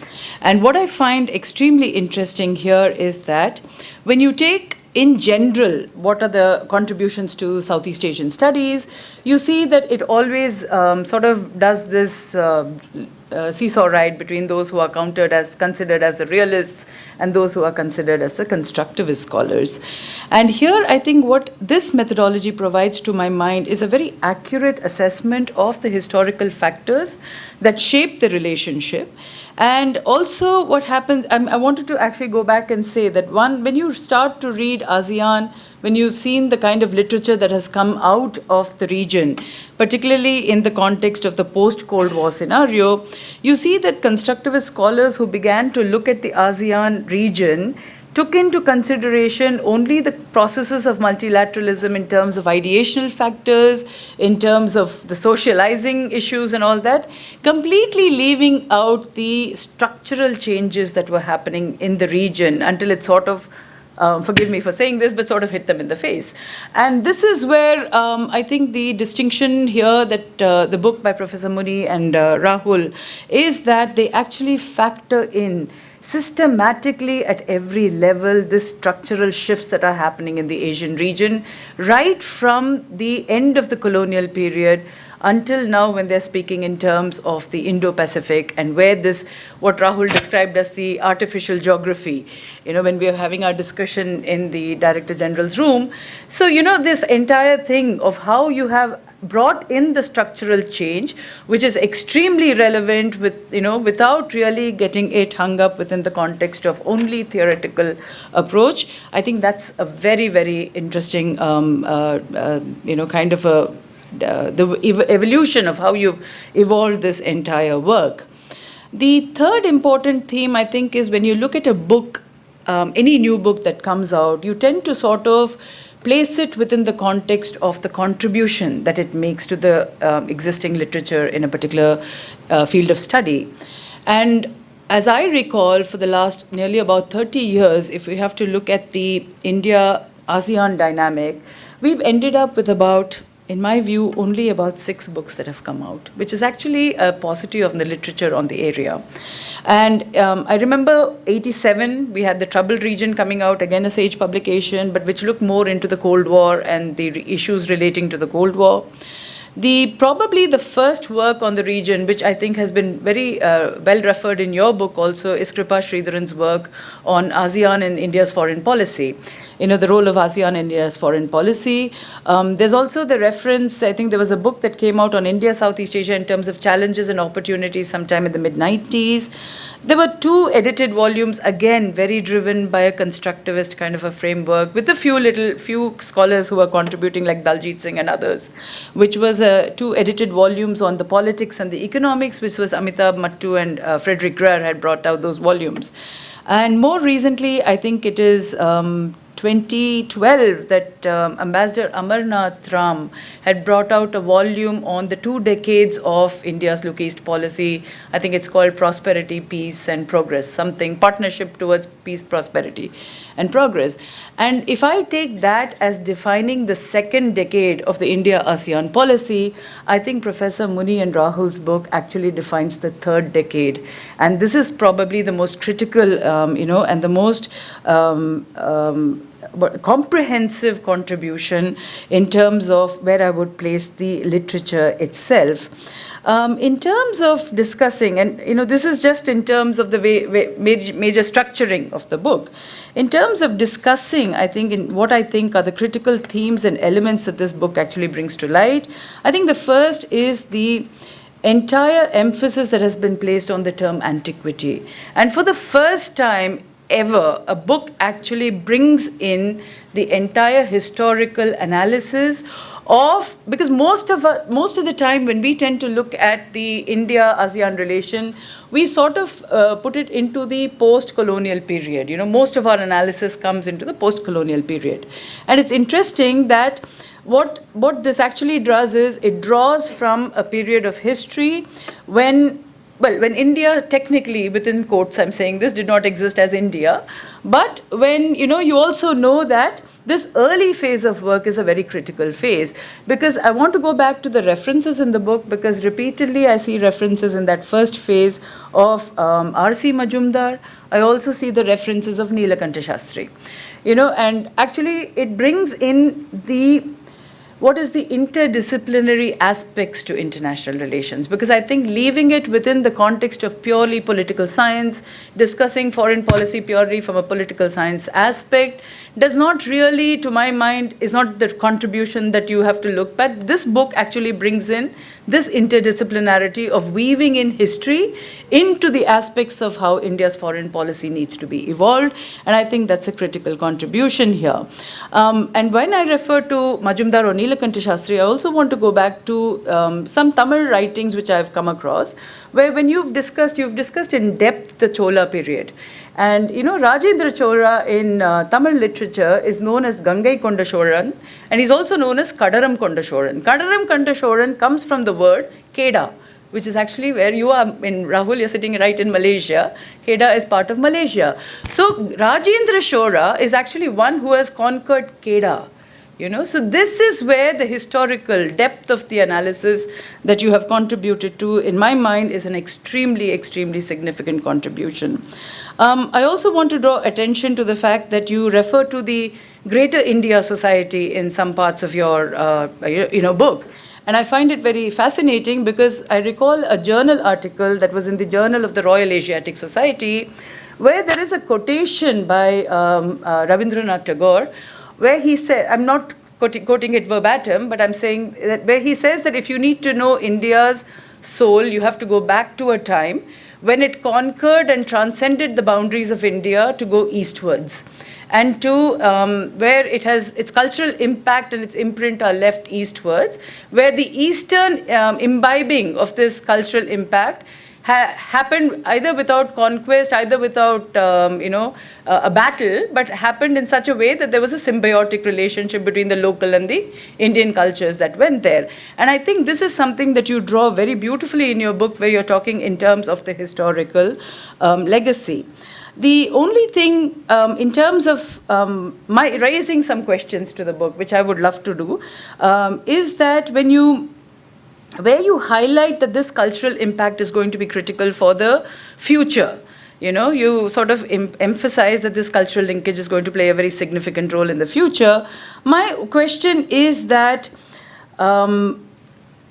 And what I find extremely interesting here is that when you take in general, what are the contributions to Southeast Asian studies, you see that it always sort of does this seesaw ride between those who are considered as the realists and those who are considered as the constructivist scholars. And here, I think what this methodology provides to my mind is a very accurate assessment of the historical factors that shape the relationship. And also what happens, I wanted to actually go back and say that when you start to read ASEAN, when you've seen the kind of literature that has come out of the region, particularly in the context of the post-Cold War scenario, you see that constructivist scholars who began to look at the ASEAN region took into consideration only the processes of multilateralism in terms of ideational factors, in terms of the socializing issues and all that, completely leaving out the structural changes that were happening in the region until it sort of, forgive me for saying this, but sort of hit them in the face. And this is where I think the distinction here that the book by Professor Muni and Rahul is that they actually factor in systematically at every level the structural shifts that are happening in the Asian region, right from the end of the colonial period until now when they're speaking in terms of the Indo-Pacific and where this, what Rahul described as the artificial geography, when we are having our discussion in the Director General's room. So, this entire thing of how you have brought in the structural change, which is extremely relevant without really getting it hung up within the context of only theoretical approach. I think that's a very, very interesting, kind of the evolution of how you've evolved this entire work. The third important theme, I think, is when you look at a book any new book that comes out, you tend to sort of place it within the context of the contribution that it makes to the existing literature in a particular field of study. And as I recall, for the last nearly about 30 years, if we have to look at the India-ASEAN dynamic, we've ended up with about, in my view, only about 6 books that have come out, which is actually a paucity of the literature on the area. And I remember 87, we had The Troubled Region coming out, again a Sage publication, but which looked more into the Cold War and the issues relating to the Cold War. Probably the first work on the region, which I think has been very well referred in your book also, is Kripa Sridharan's work on ASEAN and India's foreign policy. The role of ASEAN in India's foreign policy. There's also the reference, I think there was a book that came out on India, Southeast Asia in terms of challenges and opportunities sometime in the mid-90s. There were 2 edited volumes, again, very driven by a constructivist kind of a framework, with a few scholars who were contributing, like Daljit Singh and others, which was 2 edited volumes on the politics and the economics, which was Amitabh Mattu and Frederick Greer had brought out those volumes. And more recently, I think it is 2012 that Ambassador Amarnath Ram had brought out a volume on the 2 decades of India's Look East policy. I think it's called Prosperity, Peace and Progress, something, Partnership Towards Peace, Prosperity and Progress. And if I take that as defining the 2nd decade of the India-ASEAN policy, I think Professor Muni and Rahul's book actually defines the 3rd decade. And this is probably the most critical, and the most comprehensive contribution in terms of where I would place the literature itself. In terms of discussing, and this is just in terms of the major structuring of the book. In terms of discussing, I think, in what I think are the critical themes and elements that this book actually brings to light, I think the first is the entire emphasis that has been placed on the term antiquity. And for the first time ever, a book actually brings in the entire historical analysis of, because most of the time when we tend to look at the India-ASEAN relation, we sort of put it into the post-colonial period. Most of our analysis comes into the post-colonial period. And it's interesting that what this actually does is it draws from a period of history when India, technically, within quotes I'm saying this, did not exist as India, but when, you also know that this early phase of work is a very critical phase, because I want to go back to the references in the book, because repeatedly I see references in that first phase of R.C. Majumdar. I also see the references of Neelakantha Shastri, and actually it brings in what is the interdisciplinary aspects to international relations? Because I think leaving it within the context of purely political science, discussing foreign policy purely from a political science aspect, does not really, to my mind, is not the contribution that you have to look at. This book actually brings in this interdisciplinarity of weaving in history into the aspects of how India's foreign policy needs to be evolved. And I think that's a critical contribution here. And when I refer to Majumdar or Neelakantha Shastri, I also want to go back to some Tamil writings which I've come across, where when you've discussed in depth the Chola period. And Rajendra Chola in Tamil literature is known as Gangai Konda Cholan, and he's also known as Kadaram Konda Cholan. Kadaram Konda Cholan comes from the word Kedah, which is actually where you are in Rahul, you're sitting right in Malaysia. Kedah is part of Malaysia. So Rajendra Chola is actually one who has conquered Kedah. So this is where the historical depth of the analysis that you have contributed to, in my mind, is an extremely, extremely significant contribution. I also want to draw attention to the fact that you refer to the Greater India Society in some parts of your book. And I find it very fascinating because I recall a journal article that was in the Journal of the Royal Asiatic Society, where there is a quotation by Rabindranath Tagore, where he said, I'm not quoting it verbatim, but I'm saying that where he says that if you need to know India's soul, you have to go back to a time when it conquered and transcended the boundaries of India to go eastwards, and to where it has its cultural impact and its imprint are left eastwards, where the eastern imbibing of this cultural impact happened either without conquest, either without, a battle, but happened in such a way that there was a symbiotic relationship between the local and the Indian cultures that went there. And I think this is something that you draw very beautifully in your book, where you're talking in terms of the historical legacy. The only thing, in terms of my raising some questions to the book, which I would love to do, is that where you highlight that this cultural impact is going to be critical for the future. You sort of emphasize that this cultural linkage is going to play a very significant role in the future. My question is that,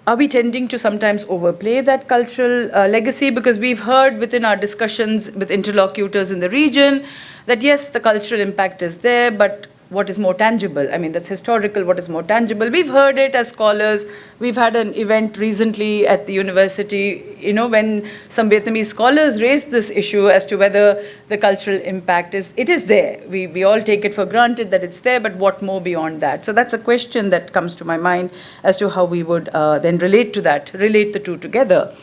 are we tending to sometimes overplay that cultural legacy? Because we've heard within our discussions with interlocutors in the region that yes, the cultural impact is there, but what is more tangible? I mean, that's historical, what is more tangible? We've heard it as scholars. We've had an event recently at the university, when some Vietnamese scholars raised this issue as to whether the cultural impact is there. We all take it for granted that it's there, but what more beyond that? So that's a question that comes to my mind as to how we would then relate the two together.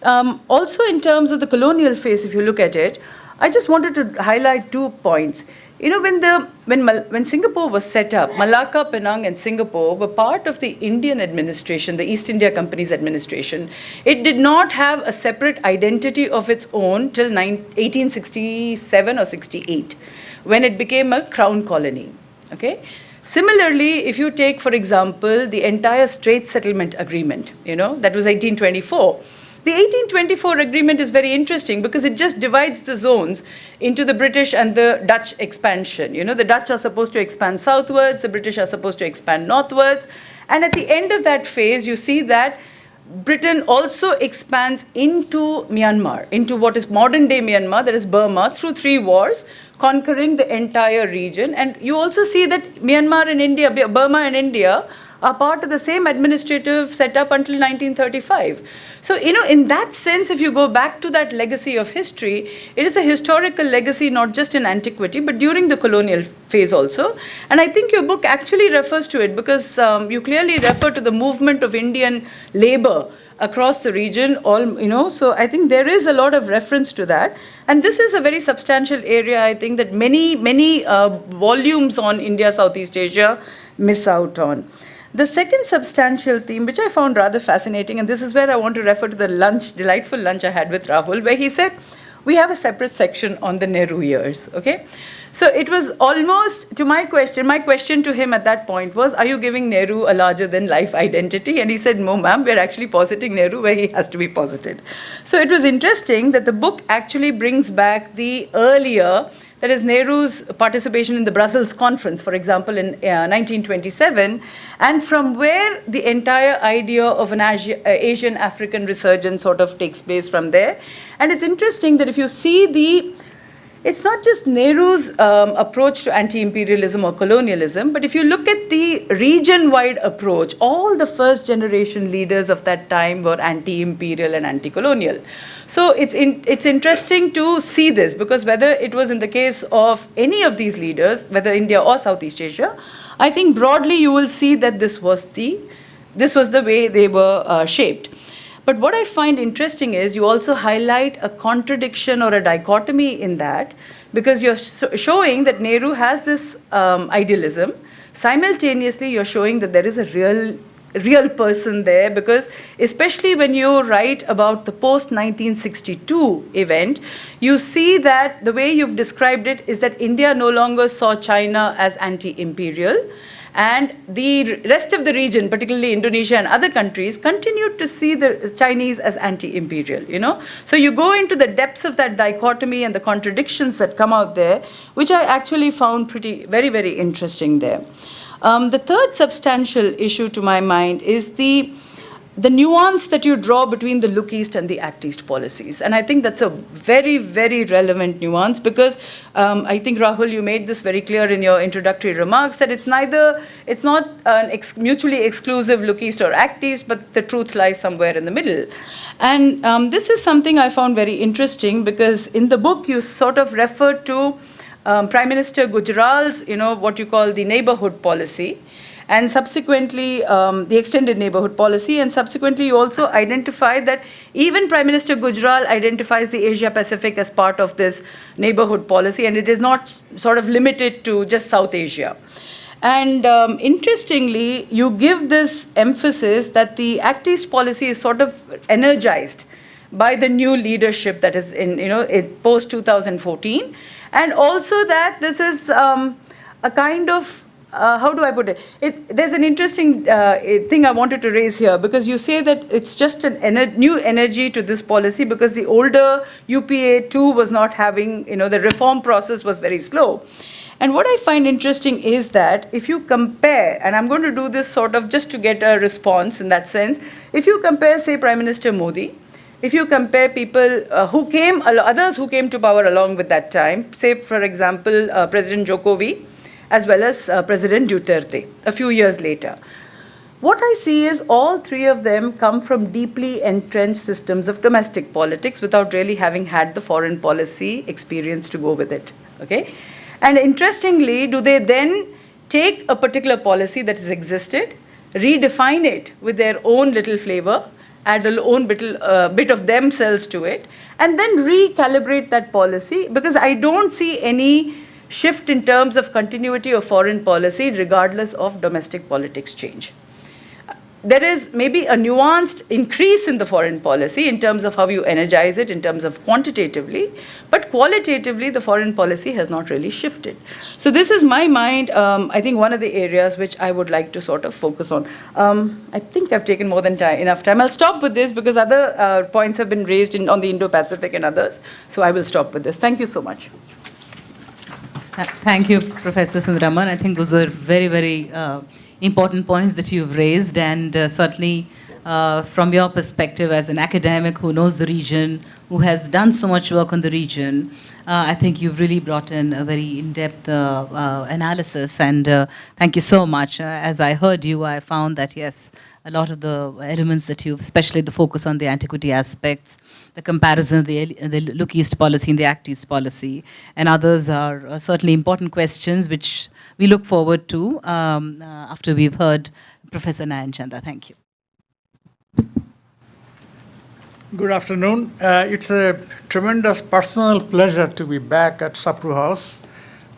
Also, in terms of the colonial phase, if you look at it, I just wanted to highlight 2 points. When Singapore was set up, Malacca, Penang, and Singapore were part of the Indian administration, the East India Company's administration. It did not have a separate identity of its own till 1867 or 68, when it became a crown colony. Okay. Similarly, if you take, for example, the entire Straits Settlement Agreement, that was 1824. The 1824 agreement is very interesting because it just divides the zones into the British and the Dutch expansion. The Dutch are supposed to expand southwards, the British are supposed to expand northwards. And at the end of that phase, you see that Britain also expands into Myanmar, into what is modern-day Myanmar, that is Burma, through 3 wars, conquering the entire region. And you also see that Myanmar and India, Burma and India, are part of the same administrative setup until 1935. So, in that sense, if you go back to that legacy of history, it is a historical legacy not just in antiquity, but during the colonial phase also. And I think your book actually refers to it because you clearly refer to the movement of Indian labor across the region, so I think there is a lot of reference to that. And this is a very substantial area, I think, that many volumes on India, Southeast Asia miss out on. The second substantial theme, which I found rather fascinating, and this is where I want to refer to the delightful lunch I had with Rahul, where he said, we have a separate section on the Nehru years, okay? So it was almost, to my question to him at that point was, are you giving Nehru a larger than life identity? And he said, no ma'am, we're actually positing Nehru where he has to be posited. So it was interesting that the book actually brings back the earlier, that is Nehru's participation in the Brussels conference, for example, in 1927, and from where the entire idea of an Asian African resurgence sort of takes place from there. And it's interesting that if you see it's not just Nehru's approach to anti-imperialism or colonialism, but if you look at the region-wide approach, all the first-generation leaders of that time were anti-imperial and anti-colonial. So it's interesting to see this, because whether it was in the case of any of these leaders, whether India or Southeast Asia, I think broadly you will see that this was the way they were shaped. But what I find interesting is you also highlight a contradiction or a dichotomy in that, because you're showing that Nehru has this idealism. Simultaneously, you're showing that there is a real person there, because especially when you write about the post-1962 event, you see that the way you've described it is that India no longer saw China as anti-imperial, and the rest of the region, particularly Indonesia and other countries, continued to see the Chinese as anti-imperial, So you go into the depths of that dichotomy and the contradictions that come out there, which I actually found very, very interesting there. The third substantial issue to my mind is the nuance that you draw between the look east and the act east policies. And I think that's a very, very relevant nuance, because I think, Rahul, you made this very clear in your introductory remarks, that it's not an mutually exclusive look east or act east, but the truth lies somewhere in the middle. And this is something I found very interesting, because in the book you sort of refer to Prime Minister Gujral's, what you call the neighborhood policy. and subsequently the extended neighborhood policy, and subsequently you also identified that even Prime Minister Gujral identifies the Asia Pacific as part of this neighborhood policy, and it is not sort of limited to just South Asia. And interestingly, you give this emphasis that the Act East policy is sort of energized by the new leadership that is in, post 2014, and also that this is a kind of how do I put it? There's an interesting thing I wanted to raise here, because you say that it's just a new energy to this policy because the older UPA 2 was not having, the reform process was very slow. And what I find interesting is that if you compare, and I'm going to do this sort of just to get a response in that sense, if you compare, say, Prime Minister Modi, if you compare people others who came to power along with that time, say, for example, President Jokowi, as well as President Duterte, a few years later. What I see is all three of them come from deeply entrenched systems of domestic politics without really having had the foreign policy experience to go with it, okay? And interestingly, do they then take a particular policy that has existed, redefine it with their own little flavor, add a own bit of themselves to it, and then recalibrate that policy? Because I don't see any shift in terms of continuity of foreign policy regardless of domestic politics change. There is maybe a nuanced increase in the foreign policy in terms of how you energize it, in terms of quantitatively, but qualitatively the foreign policy has not really shifted. So this is my mind, I think one of the areas which I would like to sort of focus on. I think I've taken more than enough time. I'll stop with this because other points have been raised on the Indo-Pacific and others, so I will stop with this. Thank you so much. Thank you, Professor Sundararaman. I think those are very, very important points that you've raised, and certainly from your perspective as an academic who knows the region, who has done so much work on the region, I think you've really brought in a very in-depth analysis, and thank you so much. As I heard you, I found that, yes, a lot of the elements that you've, especially the focus on the antiquity aspects, the comparison of the Look East policy and the Act East policy, and others are certainly important questions which we look forward to after we've heard Professor Nayan Chanda. Thank you. Good afternoon. It's a tremendous personal pleasure to be back at Sapru House,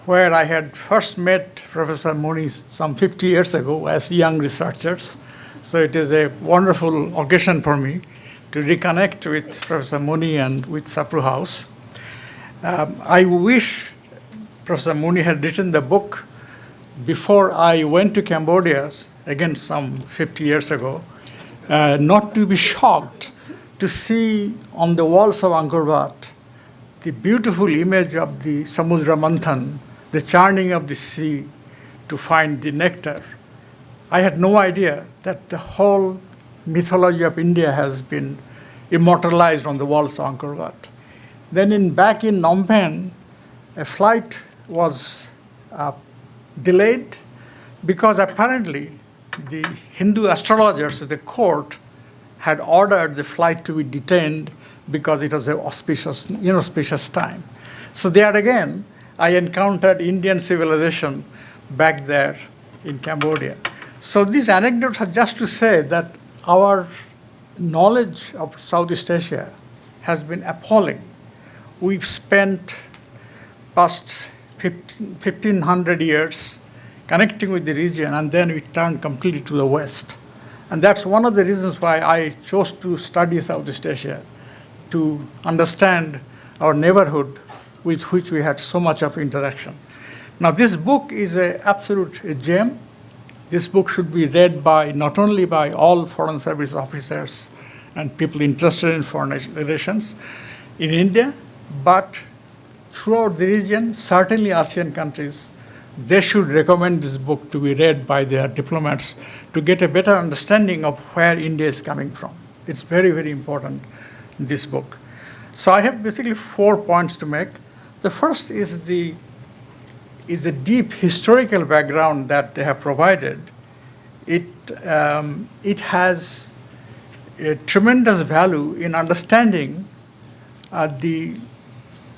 where I had first met Professor Muni some 50 years ago as young researchers. So it is a wonderful occasion for me to reconnect with Professor Muni and with Sapru House. I wish Professor Muni had written the book before I went to Cambodia, again some 50 years ago, not to be shocked to see on the walls of Angkor Wat the beautiful image of the Samudra Manthan, the churning of the sea to find the nectar. I had no idea that the whole mythology of India has been immortalized on the walls of Angkor Wat. Then back in Phnom Penh, a flight was delayed because apparently the Hindu astrologers at the court had ordered the flight to be detained because it was an auspicious time. So there again, I encountered Indian civilization back there in Cambodia. So these anecdotes are just to say that our knowledge of Southeast Asia has been appalling. We've spent past 1500 years connecting with the region, and then we turned completely to the West. And that's one of the reasons why I chose to study Southeast Asia, to understand our neighborhood with which we had so much of interaction. Now, this book is an absolute gem. This book should be read by not only by all Foreign Service officers and people interested in foreign relations in India, but throughout the region, certainly ASEAN countries. They should recommend this book to be read by their diplomats to get a better understanding of where India is coming from. It's very, very important, this book. So I have basically 4 points to make. The first is the deep historical background that they have provided. It has a tremendous value in understanding the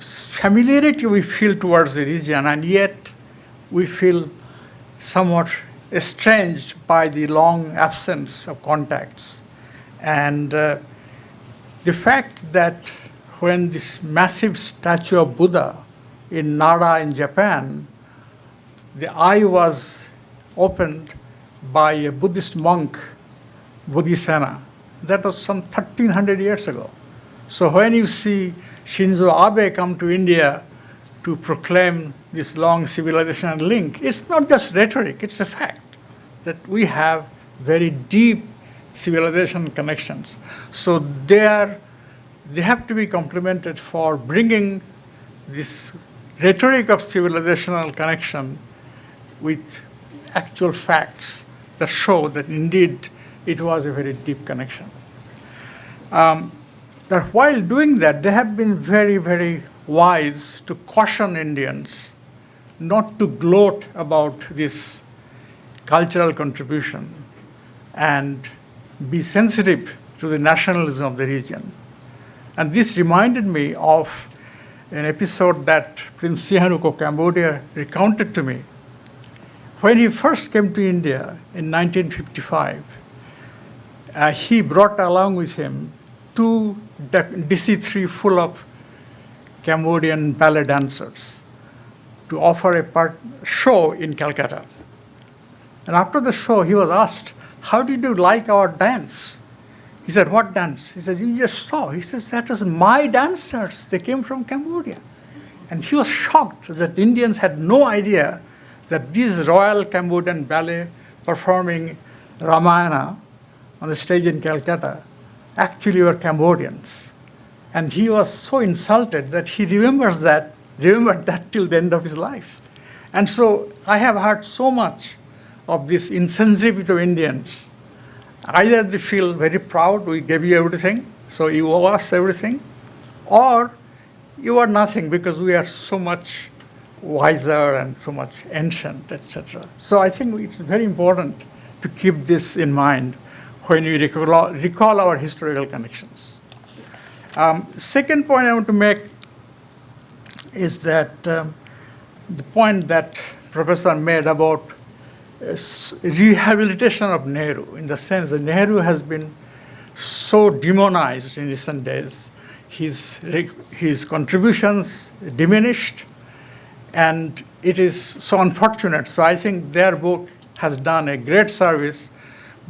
familiarity we feel towards the region, and yet we feel somewhat estranged by the long absence of contacts. And the fact that when this massive statue of Buddha in Nara in Japan, the eye was opened by a Buddhist monk, Bodhisena. That was some 1300 years ago. So when you see Shinzo Abe come to India to proclaim this long civilization link, it's not just rhetoric, it's a fact that we have very deep civilization connections. So they have to be complimented for bringing this rhetoric of civilizational connection with actual facts that show that indeed it was a very deep connection. That while doing that, they have been very, very wise to caution Indians not to gloat about this cultural contribution and be sensitive to the nationalism of the region. And this reminded me of an episode that Prince Sihanouk of Cambodia recounted to me. When he first came to India in 1955, he brought along with him two DC-3 full of Cambodian ballet dancers to offer a show in Calcutta. And after the show, he was asked, "How did you like our dance?" He said, "What dance?" He said, "You just saw." He says, "That was my dancers. They came from Cambodia." And he was shocked that Indians had no idea that these Royal Cambodian Ballet performing Ramayana on the stage in Calcutta actually were Cambodians. And he was so insulted that he remembered that till the end of his life. And so I have heard so much of this insensitivity of Indians. Either they feel very proud, we gave you everything, so you owe us everything, or you are nothing because we are so much wiser and so much ancient, etc. So I think it's very important to keep this in mind when you recall our historical connections. Second point I want to make is that the point that Professor made about rehabilitation of Nehru, in the sense that Nehru has been so demonized in recent days, his contributions diminished, and it is so unfortunate. So I think their book has done a great service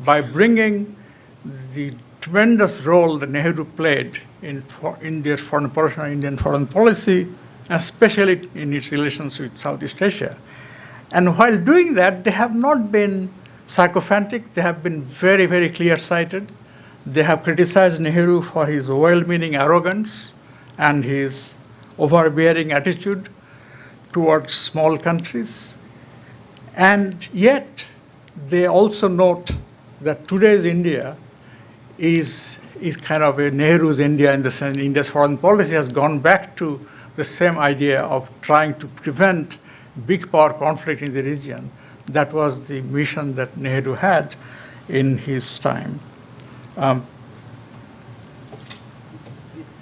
by bringing the tremendous role that Nehru played in India's foreign policy, Indian foreign policy, especially in its relations with Southeast Asia. And while doing that, they have not been sycophantic. They have been very, very clear-sighted. They have criticized Nehru for his well-meaning arrogance and his overbearing attitude towards small countries. And yet, they also note that today's India is kind of a Nehru's India, in the sense India's foreign policy has gone back to the same idea of trying to prevent big power conflict in the region. That was the mission that Nehru had in his time. The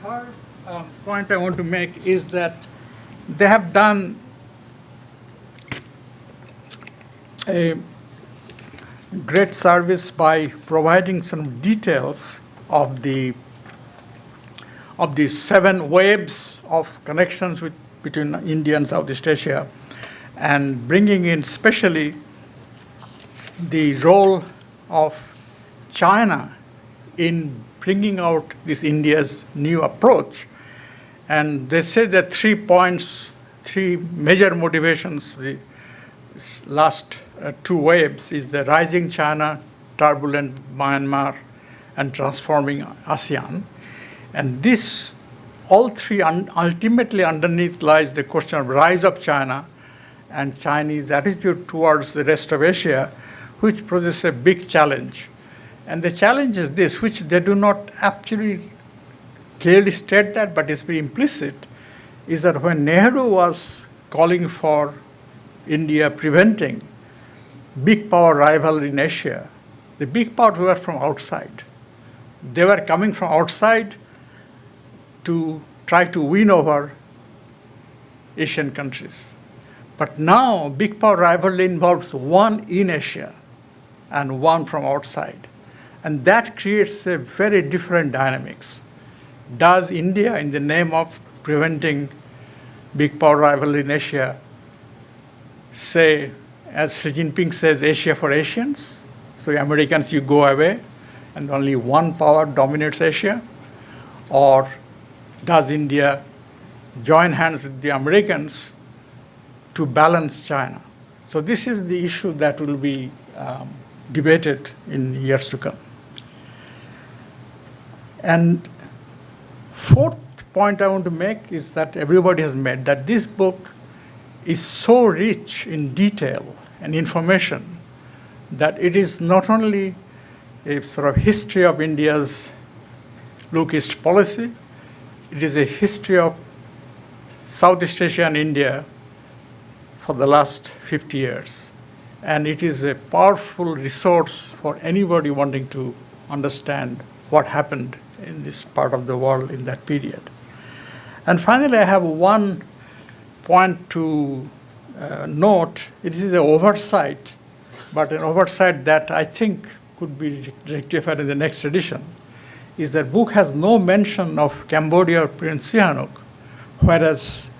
third point I want to make is that they have done a great service by providing some details of the 7 waves of connections between India and Southeast Asia, and bringing in especially the role of China in bringing out this India's new approach. And they say that 3 points, 3 major motivations, the last 2 waves, is the rising China, turbulent Myanmar, and transforming ASEAN. And this, all 3 ultimately underneath lies the question of rise of China and Chinese attitude towards the rest of Asia, which poses a big challenge. And the challenge is this, which they do not actually clearly state that, but it's very implicit, is that when Nehru was calling for India preventing big power rivalry in Asia, the big powers were from outside. They were coming from outside to try to win over Asian countries. But now, big power rivalry involves one in Asia and one from outside. And that creates a very different dynamics. Does India, in the name of preventing big power rivalry in Asia, say, as Xi Jinping says, Asia for Asians? So Americans, you go away, and only one power dominates Asia? Or does India join hands with the Americans to balance China? So this is the issue that will be debated in years to come. And fourth point I want to make is that everybody has made that this book is so rich in detail and information that it is not only a sort of history of India's Look East policy, it is a history of Southeast Asia and India for the last 50 years. And it is a powerful resource for anybody wanting to understand what happened in this part of the world in that period. And finally, I have one point to note. It is an oversight, but an oversight that I think could be rectified in the next edition, is that book has no mention of Cambodia or Prince Sihanouk, whereas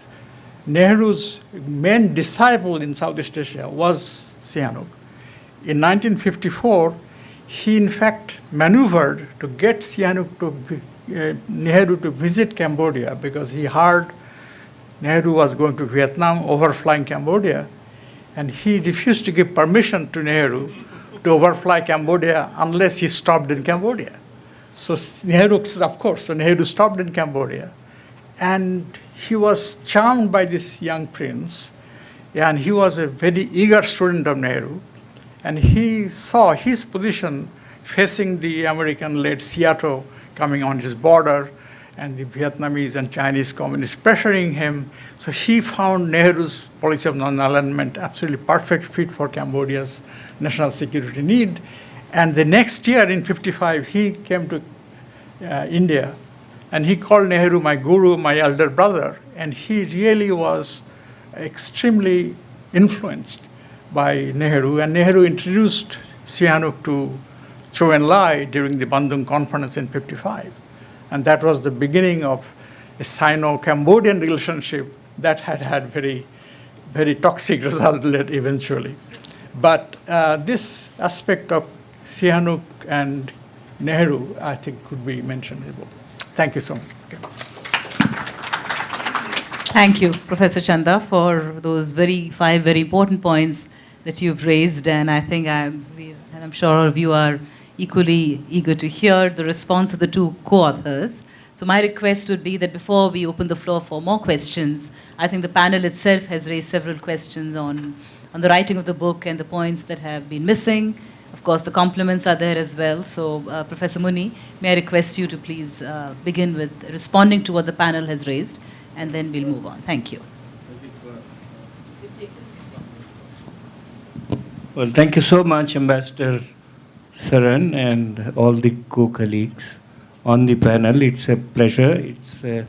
Nehru's main disciple in Southeast Asia was Sihanouk. In 1954, he in fact maneuvered to get Nehru to visit Cambodia because he heard Nehru was going to Vietnam, overflying Cambodia, and he refused to give permission to Nehru to overfly Cambodia unless he stopped in Cambodia. So Nehru, of course, so Nehru stopped in Cambodia, and he was charmed by this young prince, and he was a very eager student of Nehru, and he saw his position facing the American-led Seattle coming on his border, and the Vietnamese and Chinese communists pressuring him. So he found Nehru's policy of non-alignment absolutely perfect fit for Cambodia's national security need. And the next year, in 55, he came to India, and he called Nehru my guru, my elder brother, and he really was extremely influenced by Nehru. And Nehru introduced Sihanouk to Chou Enlai during the Bandung conference in 55. And that was the beginning of a Sino-Cambodian relationship that had very, very toxic result eventually. But this aspect of Sihanouk and Nehru, I think, could be mentioned in the book. Thank you so much. Okay. Thank you, Professor Chanda, for those five very important points that you've raised. And I think I'm sure all of you are equally eager to hear the response of the two co-authors. So my request would be that before we open the floor for more questions, I think the panel itself has raised several questions on the writing of the book and the points that have been missing. Of course, the compliments are there as well. So, Professor Muni, may I request you to please begin with responding to what the panel has raised, and then we'll move on. Thank you. Well, thank you so much, Ambassador Saran and all the co-colleagues on the panel. It's a pleasure. It's a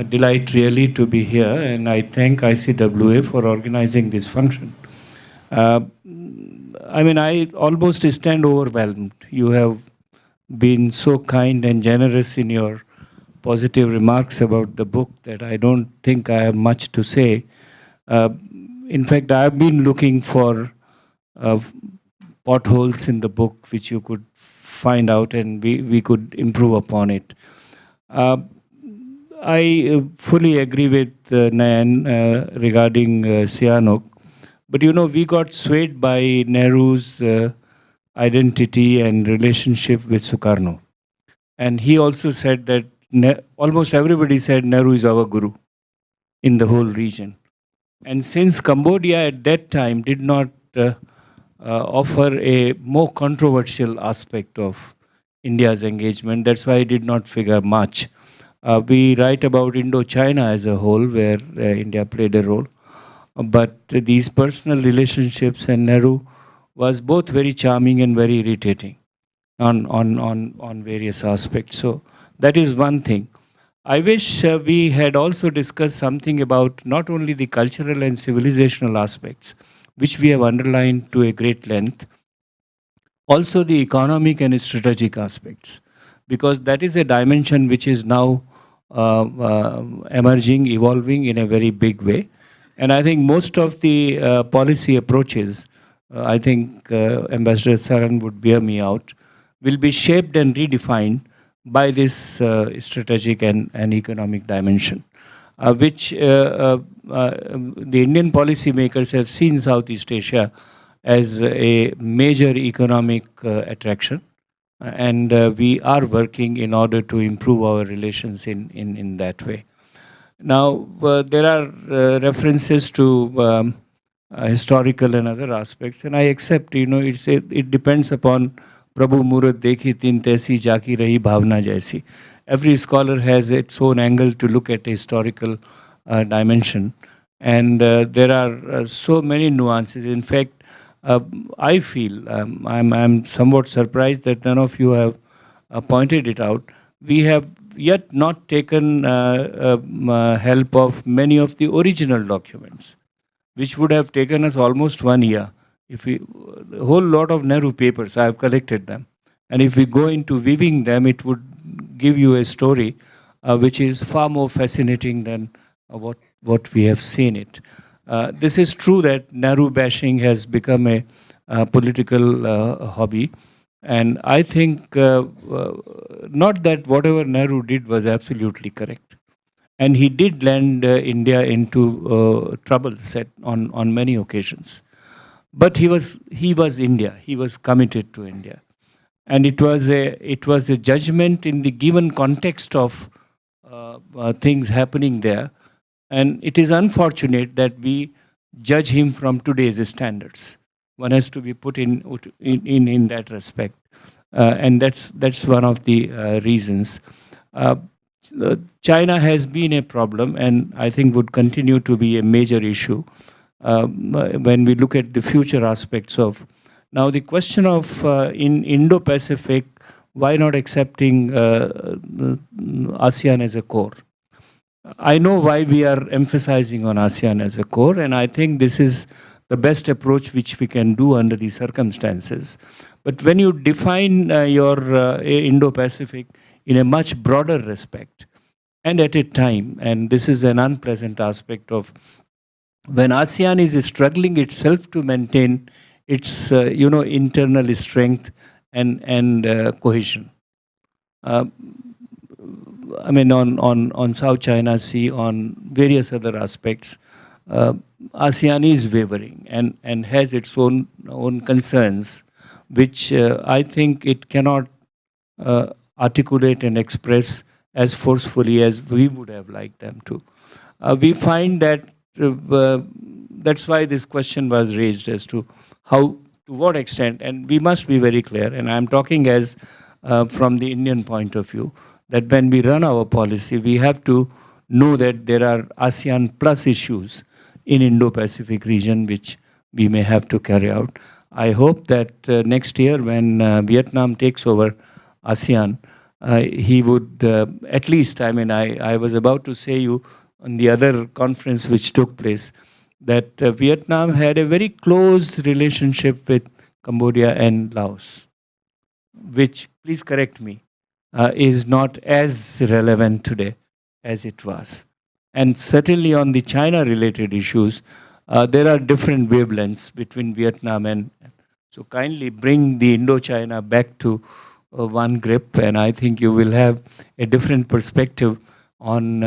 delight really to be here, and I thank ICWA for organizing this function. I almost stand overwhelmed. You have been so kind and generous in your positive remarks about the book that I don't think I have much to say. In fact, I have been looking for potholes in the book which you could find out and we could improve upon it. I fully agree with Nayan regarding Sihanouk. But we got swayed by Nehru's identity and relationship with Sukarno. And he also said that almost everybody said Nehru is our guru in the whole region. And since Cambodia at that time did not offer a more controversial aspect of India's engagement, that's why it did not figure much. We write about Indochina as a whole, where India played a role. But these personal relationships, and Nehru was both very charming and very irritating on various aspects. So that is one thing. I wish we had also discussed something about not only the cultural and civilizational aspects, which we have underlined to a great length, also the economic and strategic aspects, because that is a dimension which is now emerging, evolving in a very big way. And I think most of the policy approaches, I think Ambassador Saran would bear me out, will be shaped and redefined by this strategic and economic dimension, which the Indian policymakers have seen Southeast Asia as a major economic attraction, and we are working in order to improve our relations in that way. Now, there are references to historical and other aspects, and I accept, it depends upon Prabhu Murat Dekhi Tin Taisi Jaki Rahi Bhavna Jaisi. Every scholar has its own angle to look at a historical dimension, and there are so many nuances. In fact, I feel I'm somewhat surprised that none of you have pointed it out. We have yet not taken help of many of the original documents, which would have taken us almost 1 year. If we, a whole lot of Nehru papers, I have collected them. And if we go into weaving them, it would give you a story which is far more fascinating than what we have seen it. This is true that Nehru bashing has become a political hobby. And I think not that whatever Nehru did was absolutely correct. And he did land India into trouble set on many occasions. But he was India. He was committed to India. And it was a judgment in the given context of things happening there. And it is unfortunate that we judge him from today's standards. One has to be put in that respect, and that's one of the reasons. China has been a problem, and I think would continue to be a major issue when we look at the future aspects of. Now, the question of in Indo-Pacific, why not accepting ASEAN as a core? I know why we are emphasizing on ASEAN as a core, and I think this is the best approach which we can do under the circumstances. But when you define your Indo-Pacific in a much broader respect, and at a time, and this is an unpleasant aspect of when ASEAN is struggling itself to maintain its internal strength and cohesion. I mean, on South China Sea, on various other aspects, ASEAN is wavering and has its own concerns, which I think it cannot articulate and express as forcefully as we would have liked them to. We find that that's why this question was raised as to how, to what extent, and we must be very clear, and I'm talking as from the Indian point of view, that when we run our policy, we have to know that there are ASEAN plus issues in Indo-Pacific region which we may have to carry out. I hope that next year when Vietnam takes over ASEAN, he would at least, I mean, I was about to say you on the other conference which took place, that Vietnam had a very close relationship with Cambodia and Laos, which, please correct me, is not as relevant today as it was. And certainly on the China-related issues, there are different wavelengths between Vietnam and. So kindly bring the Indo-China back to one grip, and I think you will have a different perspective on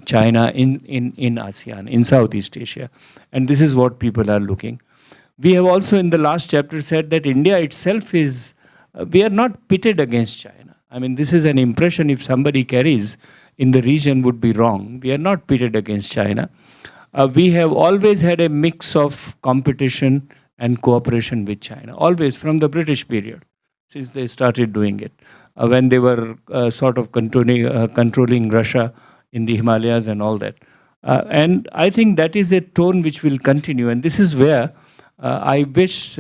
China in ASEAN, in Southeast Asia. And this is what people are looking. We have also in the last chapter said that India itself is, we are not pitted against China. I mean, this is an impression if somebody carries in the region would be wrong. We are not pitted against China. We have always had a mix of competition and cooperation with China, always from the British period, since they started doing it, when they were sort of controlling Russia in the Himalayas and all that. And I think that is a tone which will continue, and this is where I wish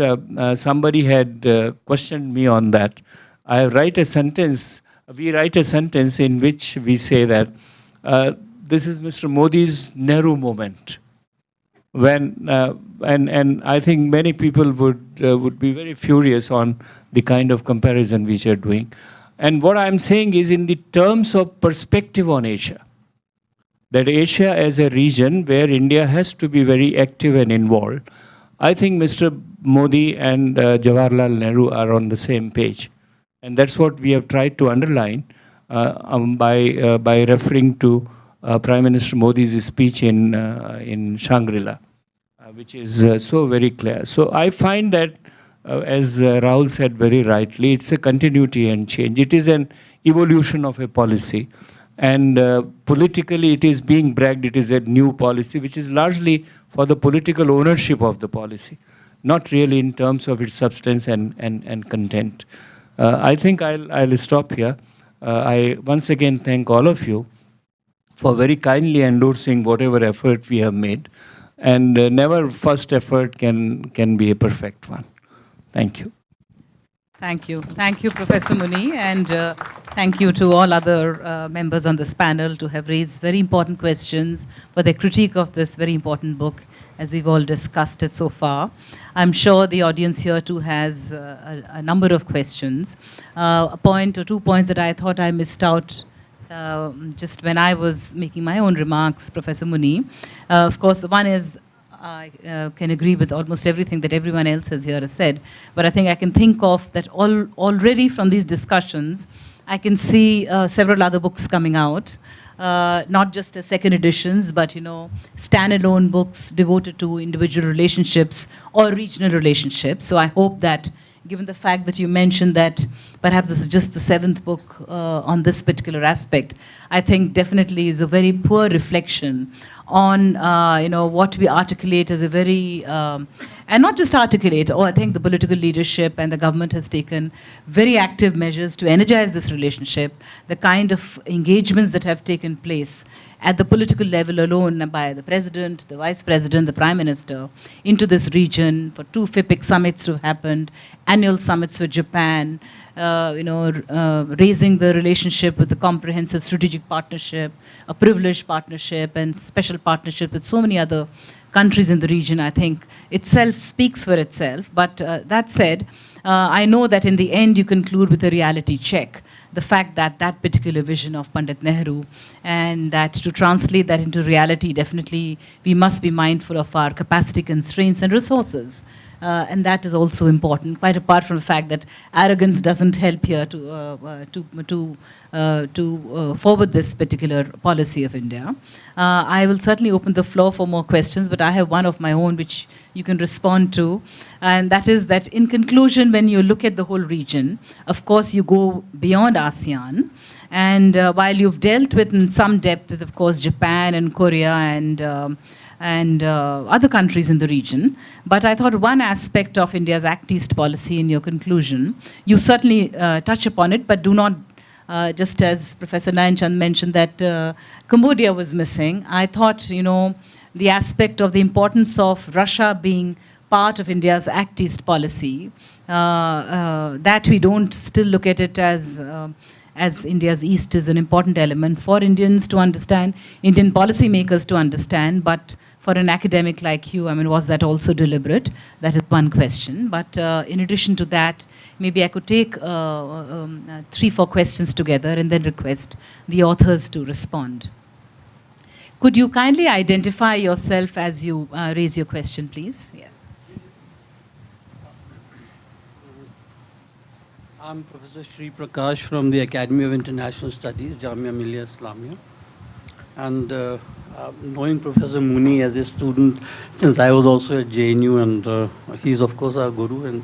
somebody had questioned me on that. I write a sentence we write a sentence in which we say that this is Mr. Modi's Nehru moment. When and I think many people would be very furious on the kind of comparison which you're doing. And what I'm saying is in the terms of perspective on Asia, that Asia as a region where India has to be very active and involved, I think Mr. Modi and Jawaharlal Nehru are on the same page. And that's what we have tried to underline by referring to Prime Minister Modi's speech in Shangri-La, which is so very clear. So I find that, as Rahul said very rightly, it's a continuity and change. It is an evolution of a policy. And politically, it is being bragged, it is a new policy, which is largely for the political ownership of the policy, not really in terms of its substance and content. I think I'll stop here. I once again thank all of you for very kindly endorsing whatever effort we have made. And never first effort can be a perfect one. Thank you. Thank you. Thank you, Professor Muni, and thank you to all other members on this panel to have raised very important questions for their critique of this very important book, as we've all discussed it so far. I'm sure the audience here too has a number of questions. A point or 2 points that I thought I missed out just when I was making my own remarks, Professor Muni. Of course, the one is I can agree with almost everything that everyone else has here has said, but I think I can think of that already from these discussions, I can see several other books coming out, not just as second editions, but, you know, standalone books devoted to individual relationships or regional relationships. So I hope that, given the fact that you mentioned that perhaps this is just the 7th book on this particular aspect, I think definitely is a very poor reflection on you know, what we articulate as a very, and not just articulate, I think the political leadership and the government has taken very active measures to energize this relationship, the kind of engagements that have taken place at the political level alone by the president, the vice president, the prime minister, into this region, for 2 FIPIC summits to happen, annual summits with Japan, you know, raising the relationship with the comprehensive strategic partnership, a privileged partnership, and special partnership with so many other countries in the region, I think itself speaks for itself. But that said, I know that in the end you conclude with a reality check. The fact that that particular vision of Pandit Nehru, and that to translate that into reality, definitely we must be mindful of our capacity constraints and resources. And that is also important, quite apart from the fact that arrogance doesn't help here to forward this particular policy of India. I will certainly open the floor for more questions, but I have one of my own which you can respond to. And that is that in conclusion, when you look at the whole region, of course you go beyond ASEAN. And while you've dealt with in some depth, of course, Japan and Korea and other countries in the region. But I thought one aspect of India's Act East policy in your conclusion, you certainly touch upon it, but do not, just as Professor Nayan mentioned that Cambodia was missing. I thought, you know, the aspect of the importance of Russia being part of India's Act East policy, that we don't still look at it as India's East is an important element for Indians to understand, Indian policymakers to understand, but for an academic like you, I mean, was that also deliberate? That is one question. But in addition to that, maybe I could take 3-4 questions together and then request the authors to respond. Could you kindly identify yourself as you raise your question, please? Yes. I'm Professor Sri Prakash from the Academy of International Studies, Jamia Millia Islamia. And knowing Professor Muni as a student, since I was also at JNU, and he's of course our guru, and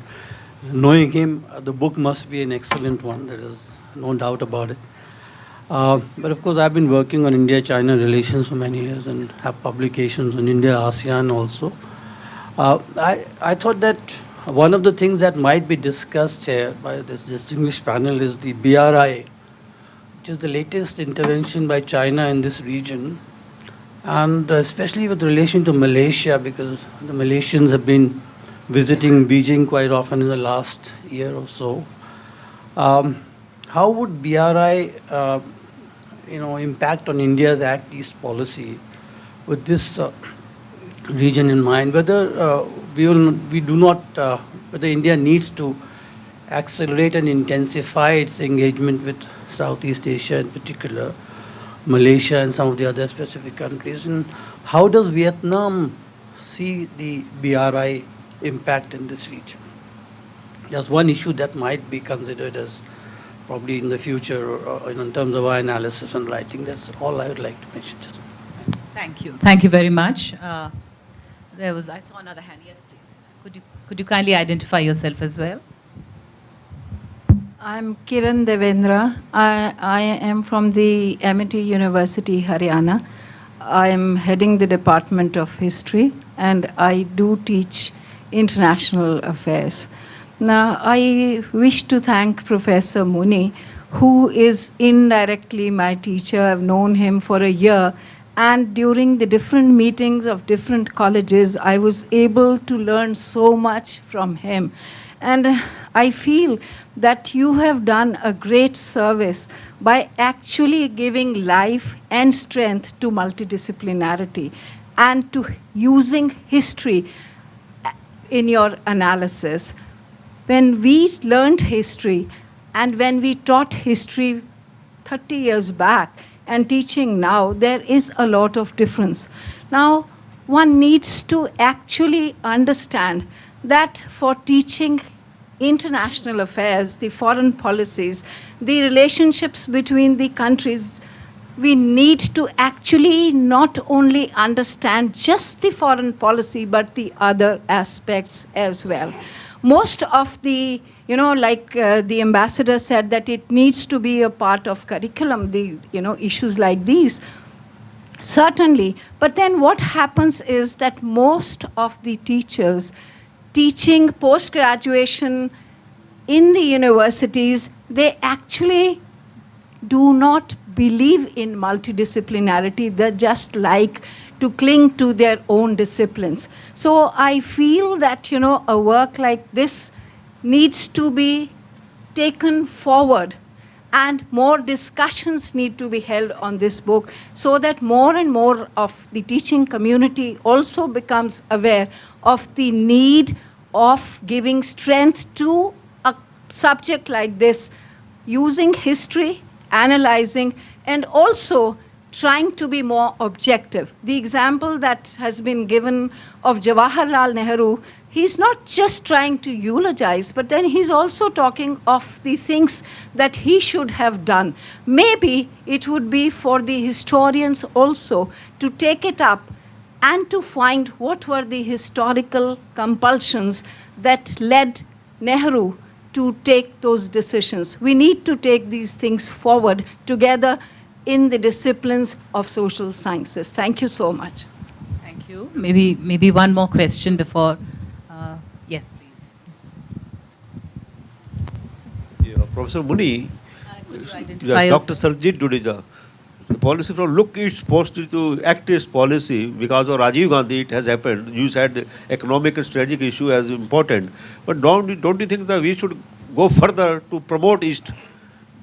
knowing him, the book must be an excellent one, there is no doubt about it. But of course I've been working on India-China relations for many years and have publications on India-ASEAN also. I thought that one of the things that might be discussed here by this distinguished panel is the BRI, which is the latest intervention by China in this region, and especially with relation to Malaysia, because the Malaysians have been visiting Beijing quite often in the last year or so. how would BRI, impact on India's Act East policy with this region in mind? Whether whether India needs to accelerate and intensify its engagement with Southeast Asia in particular, Malaysia and some of the other specific countries, and how does Vietnam see the BRI impact in this region? Just one issue that might be considered as probably in the future or in terms of our analysis and writing. That's all I would like to mention. Thank you. Thank you very much. I saw another hand. Yes, please. Could you kindly identify yourself as well? I'm Kiran Devendra. I am from the Amity University, Haryana. I am heading the Department of History, and I do teach international affairs. Now, I wish to thank Professor Muni, who is indirectly my teacher. I've known him for a year, and during the different meetings of different colleges, I was able to learn so much from him. And I feel that you have done a great service by actually giving life and strength to multidisciplinarity and to using history in your analysis. When we learned history and when we taught history 30 years back and teaching now, there is a lot of difference. Now, one needs to actually understand that for teaching international affairs, the foreign policies, the relationships between the countries, we need to actually not only understand just the foreign policy, but the other aspects as well. Most of the, the ambassador said that it needs to be a part of curriculum, issues like these. Certainly. But then what happens is that most of the teachers teaching post-graduation in the universities, they actually do not believe in multidisciplinarity. They just like to cling to their own disciplines. So I feel that, a work like this needs to be taken forward, and more discussions need to be held on this book so that more and more of the teaching community also becomes aware of the need of giving strength to a subject like this, using history, analyzing, and also trying to be more objective. The example that has been given of Jawaharlal Nehru, he's not just trying to eulogize, but then he's also talking of the things that he should have done. Maybe it would be for the historians also to take it up and to find what were the historical compulsions that led Nehru to take those decisions. We need to take these things forward together in the disciplines of social sciences. Thank you so much. Thank you. Maybe one more question before. Yes, please. Yeah, Professor Muni, could you identify Dr. Sarjit Dudeja. The policy from look East policy to act East policy, because of Rajiv Gandhi it has happened. You said economic and strategic issue as important. But don't you think that we should go further to promote East?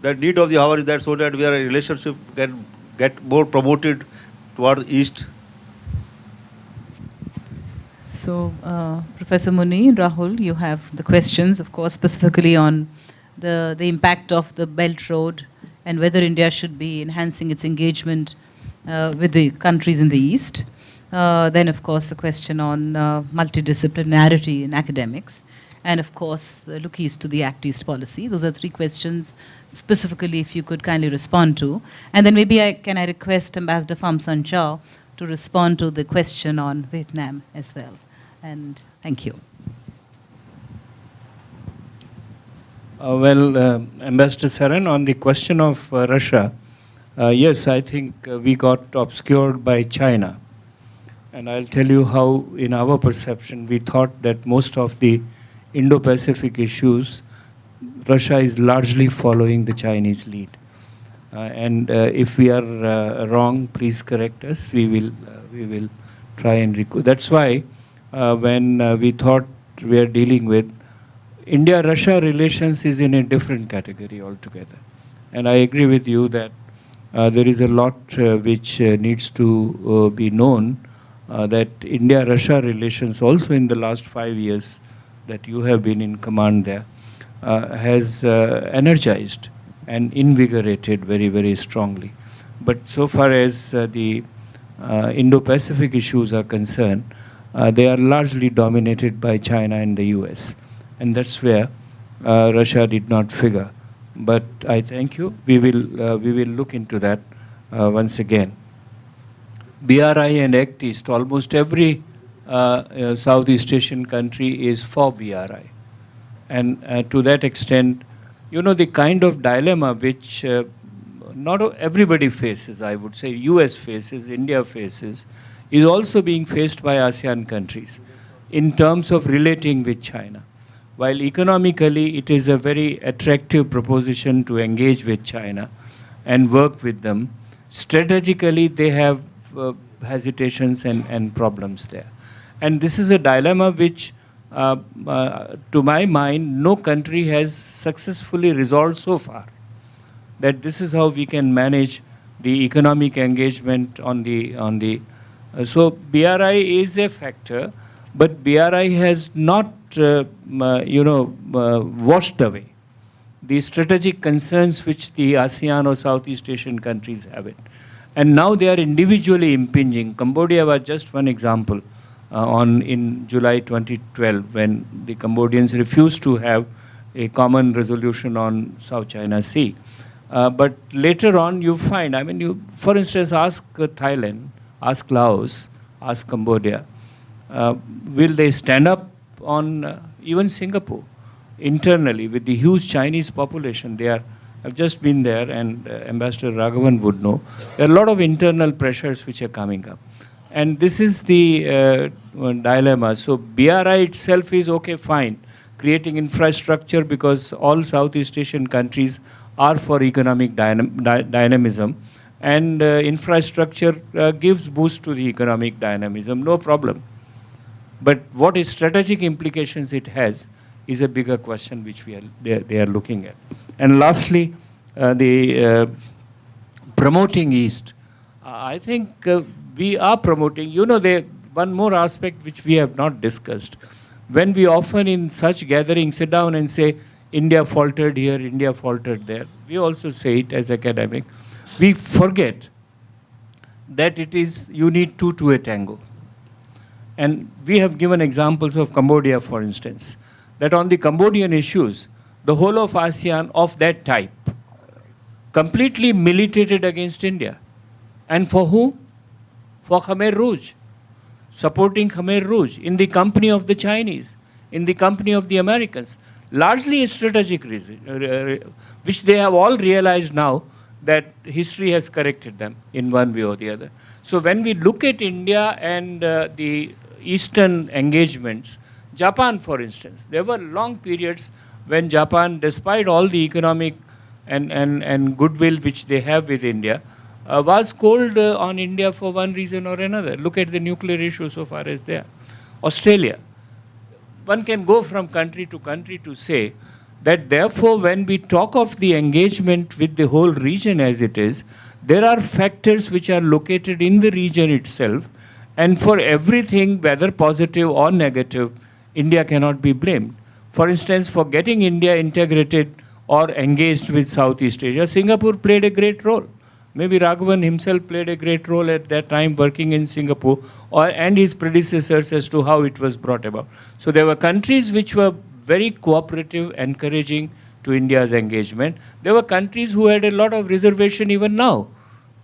The need of the hour is that so that our relationship can get more promoted towards East. So, Professor Muni, Rahul, you have the questions, of course, specifically on the impact of the Belt Road and whether India should be enhancing its engagement with the countries in the East. Then, of course, the question on multidisciplinarity in academics. And, of course, the look East to the Act East policy. Those are three questions specifically if you could kindly respond to. And then maybe can I request Ambassador Pham Chau to respond to the question on Vietnam as well. And thank you. Ambassador Saran, on the question of Russia, yes, I think we got obscured by China. And I'll tell you how, in our perception, we thought that most of the Indo-Pacific issues, Russia is largely following the Chinese lead. And if we are wrong, please correct us. We will try and that's why when we thought we are dealing with India-Russia relations is in a different category altogether. And I agree with you that there is a lot which needs to be known, that India-Russia relations also in the last 5 years that you have been in command there has energized and invigorated very, very strongly. But so far as the Indo-Pacific issues are concerned, they are largely dominated by China and the US. And that's where Russia did not figure. But I thank you. We will look into that once again. BRI and Act East, almost every Southeast Asian country is for BRI. And to that extent, you know, the kind of dilemma which not everybody faces, I would say, US faces, India faces, is also being faced by ASEAN countries in terms of relating with China. While economically it is a very attractive proposition to engage with China and work with them, strategically they have hesitations and problems there. And this is a dilemma which, to my mind, no country has successfully resolved so far. That this is how we can manage the economic engagement on the so BRI is a factor, but BRI has not washed away the strategic concerns which the ASEAN or Southeast Asian countries have it. And now they are individually impinging. Cambodia was just one example in July 2012 when the Cambodians refused to have a common resolution on South China Sea. But later on you find, I mean, you, for instance, ask Thailand, ask Laos, ask Cambodia, will they stand up on even Singapore internally with the huge Chinese population? I've just been there, and Ambassador Raghavan would know. There are a lot of internal pressures which are coming up. And this is the dilemma. So BRI itself is okay, fine, creating infrastructure because all Southeast Asian countries are for economic dynamism. And infrastructure gives boost to the economic dynamism, no problem. But what is strategic implications it has is a bigger question which they are looking at. And lastly, the promoting East. I think we are promoting, one more aspect which we have not discussed. When we often in such gatherings sit down and say, India faltered here, India faltered there, we also say it as academic. We forget that you need two to a tango. And we have given examples of Cambodia, for instance, that on the Cambodian issues, the whole of ASEAN of that type completely militated against India. And for whom? For Khmer Rouge, supporting Khmer Rouge in the company of the Chinese, in the company of the Americans. Largely a strategic reason, which they have all realized now that history has corrected them in one way or the other. So when we look at India and the Eastern engagements, Japan, for instance, there were long periods when Japan, despite all the economic and goodwill which they have with India, was cold on India for one reason or another. Look at the nuclear issue so far as there. Australia. One can go from country to say that therefore when we talk of the engagement with the whole region as it is, there are factors which are located in the region itself, and for everything, whether positive or negative, India cannot be blamed. For instance, for getting India integrated or engaged with Southeast Asia, Singapore played a great role. Maybe Raghavan himself played a great role at that time working in Singapore, and his predecessors as to how it was brought about. So there were countries which were very cooperative, encouraging to India's engagement. There were countries who had a lot of reservation even now.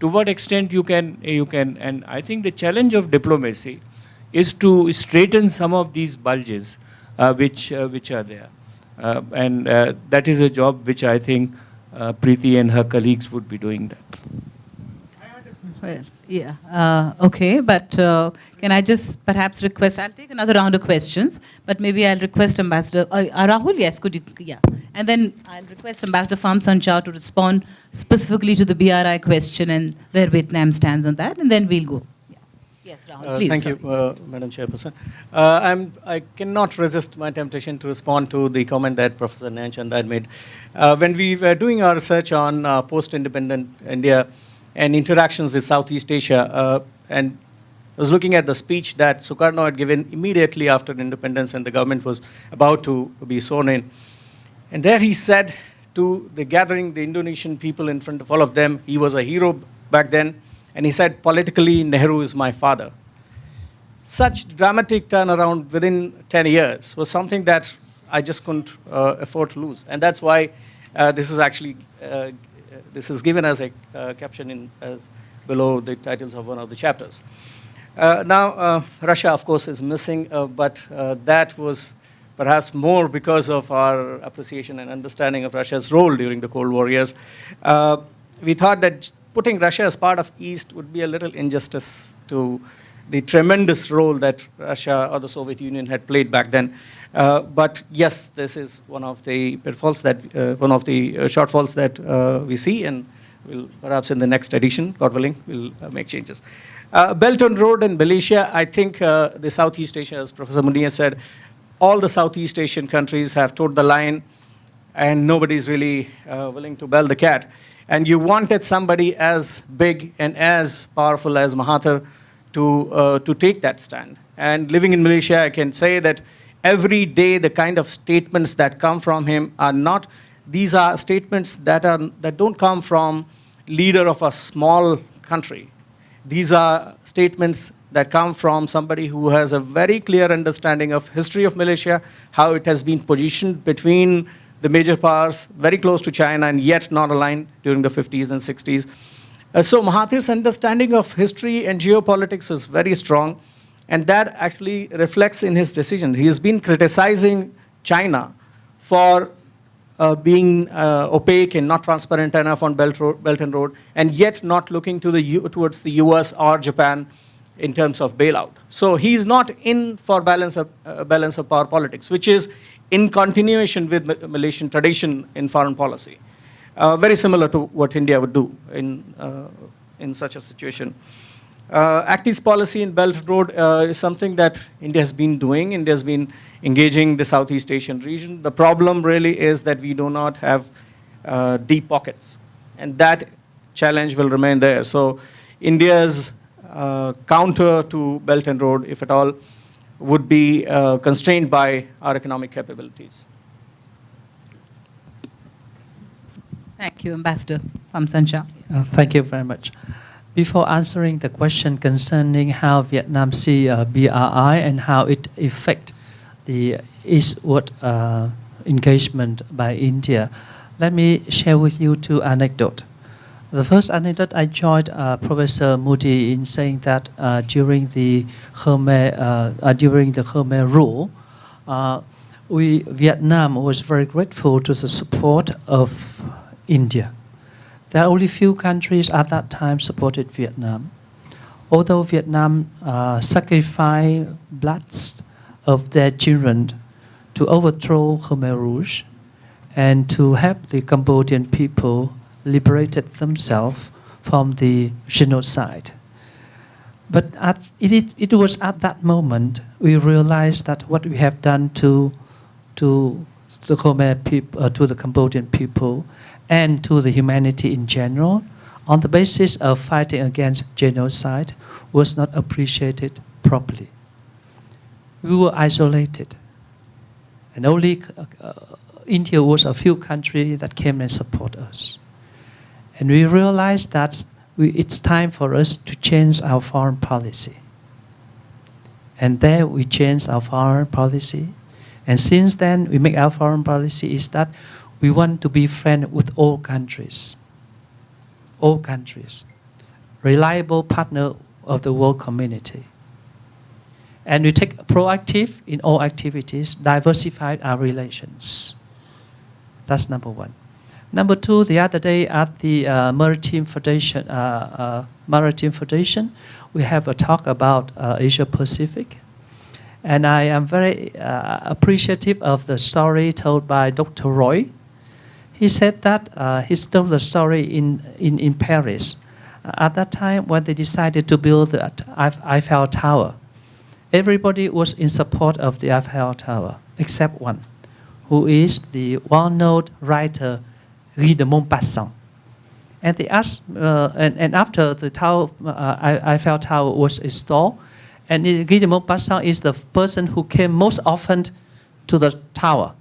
To what extent you can, and I think the challenge of diplomacy is to straighten some of these bulges which are there. And that is a job which I think Preeti and her colleagues would be doing that. Well, yeah, okay, but can I just perhaps request, I'll take another round of questions, but maybe I'll request Ambassador, Rahul, yes, could you, yeah. And then I'll request Ambassador Pham San Chau to respond specifically to the BRI question and where Vietnam stands on that, and then we'll go. Yeah. Yes, Rahul, please. Thank you, Madam Chairperson. I cannot resist my temptation to respond to the comment that Professor Nayan Chanda had made. When we were doing our research on post-independent India and interactions with Southeast Asia, and I was looking at the speech that Sukarno had given immediately after independence and the government was about to be sworn in. And there he said to the gathering, the Indonesian people in front of all of them, he was a hero back then, and he said, politically, Nehru is my father. Such dramatic turnaround within 10 years was something that I just couldn't afford to lose. And that's why this is actually, this is given as a caption in, below the titles of one of the chapters. Now, Russia, of course, is missing, but that was perhaps more because of our appreciation and understanding of Russia's role during the Cold War years. We thought that putting Russia as part of East would be a little injustice to the tremendous role that Russia or the Soviet Union had played back then. But yes, this is one of the pitfalls that, one of the shortfalls that we see, and we'll perhaps in the next edition, God willing, we'll make changes. Belt and Road in Malaysia, I think the Southeast Asia, as Professor Muni has said, all the Southeast Asian countries have towed the line, and nobody's really willing to bell the cat. And you wanted somebody as big and as powerful as Mahathir to take that stand. And living in Malaysia, I can say that every day the kind of statements that come from him are not, these are statements that don't come from leader of a small country. These are statements that come from somebody who has a very clear understanding of history of Malaysia, how it has been positioned between the major powers, very close to China, and yet not aligned during the 50s and 60s. So Mahathir's understanding of history and geopolitics is very strong, and that actually reflects in his decision. He has been criticizing China for being opaque and not transparent enough on Belt and Road, and yet not looking to towards the US or Japan in terms of bailout. So he's not in for balance of power politics, which is in continuation with Malaysian tradition in foreign policy. Very similar to what India would do in such a situation. Act East policy in Belt and Road is something that India has been doing. India has been engaging the Southeast Asian region. The problem really is that we do not have deep pockets, and that challenge will remain there. So India's counter to Belt and Road, if at all, would be constrained by our economic capabilities. Thank you, Ambassador Pham Sancha. Thank you very much. Before answering the question concerning how Vietnam see BRI and how it affect the eastward engagement by India, let me share with you two anecdotes. The first anecdote, I joined Professor Modi in saying that during the Khmer rule, Vietnam was very grateful to the support of India. There are only few countries at that time supported Vietnam. Although Vietnam sacrificed bloods of their children to overthrow Khmer Rouge and to help the Cambodian people liberated themselves from the genocide. But it was at that moment we realized that what we have done to the Khmer people, to the Cambodian people, and to the humanity in general, on the basis of fighting against genocide, was not appreciated properly. We were isolated, and only India was a few countries that came and support us. And we realized that it's time for us to change our foreign policy. And there we changed our foreign policy. And since then, we make our foreign policy is that we want to be friends with all countries, reliable partner of the world community. And we take proactive in all activities, diversify our relations. That's number one. Number two, the other day at the Maritime Federation, we have a talk about Asia Pacific. And I am very appreciative of the story told by Dr. Roy. He said that he told the story in Paris at that time when they decided to build the Eiffel Tower, everybody was in support of the Eiffel Tower, except one, who is the well-known writer Guy de Maupassant. And they asked, and after the tower, Eiffel Tower was installed, and Guy de Maupassant is the person who came most often to the tower.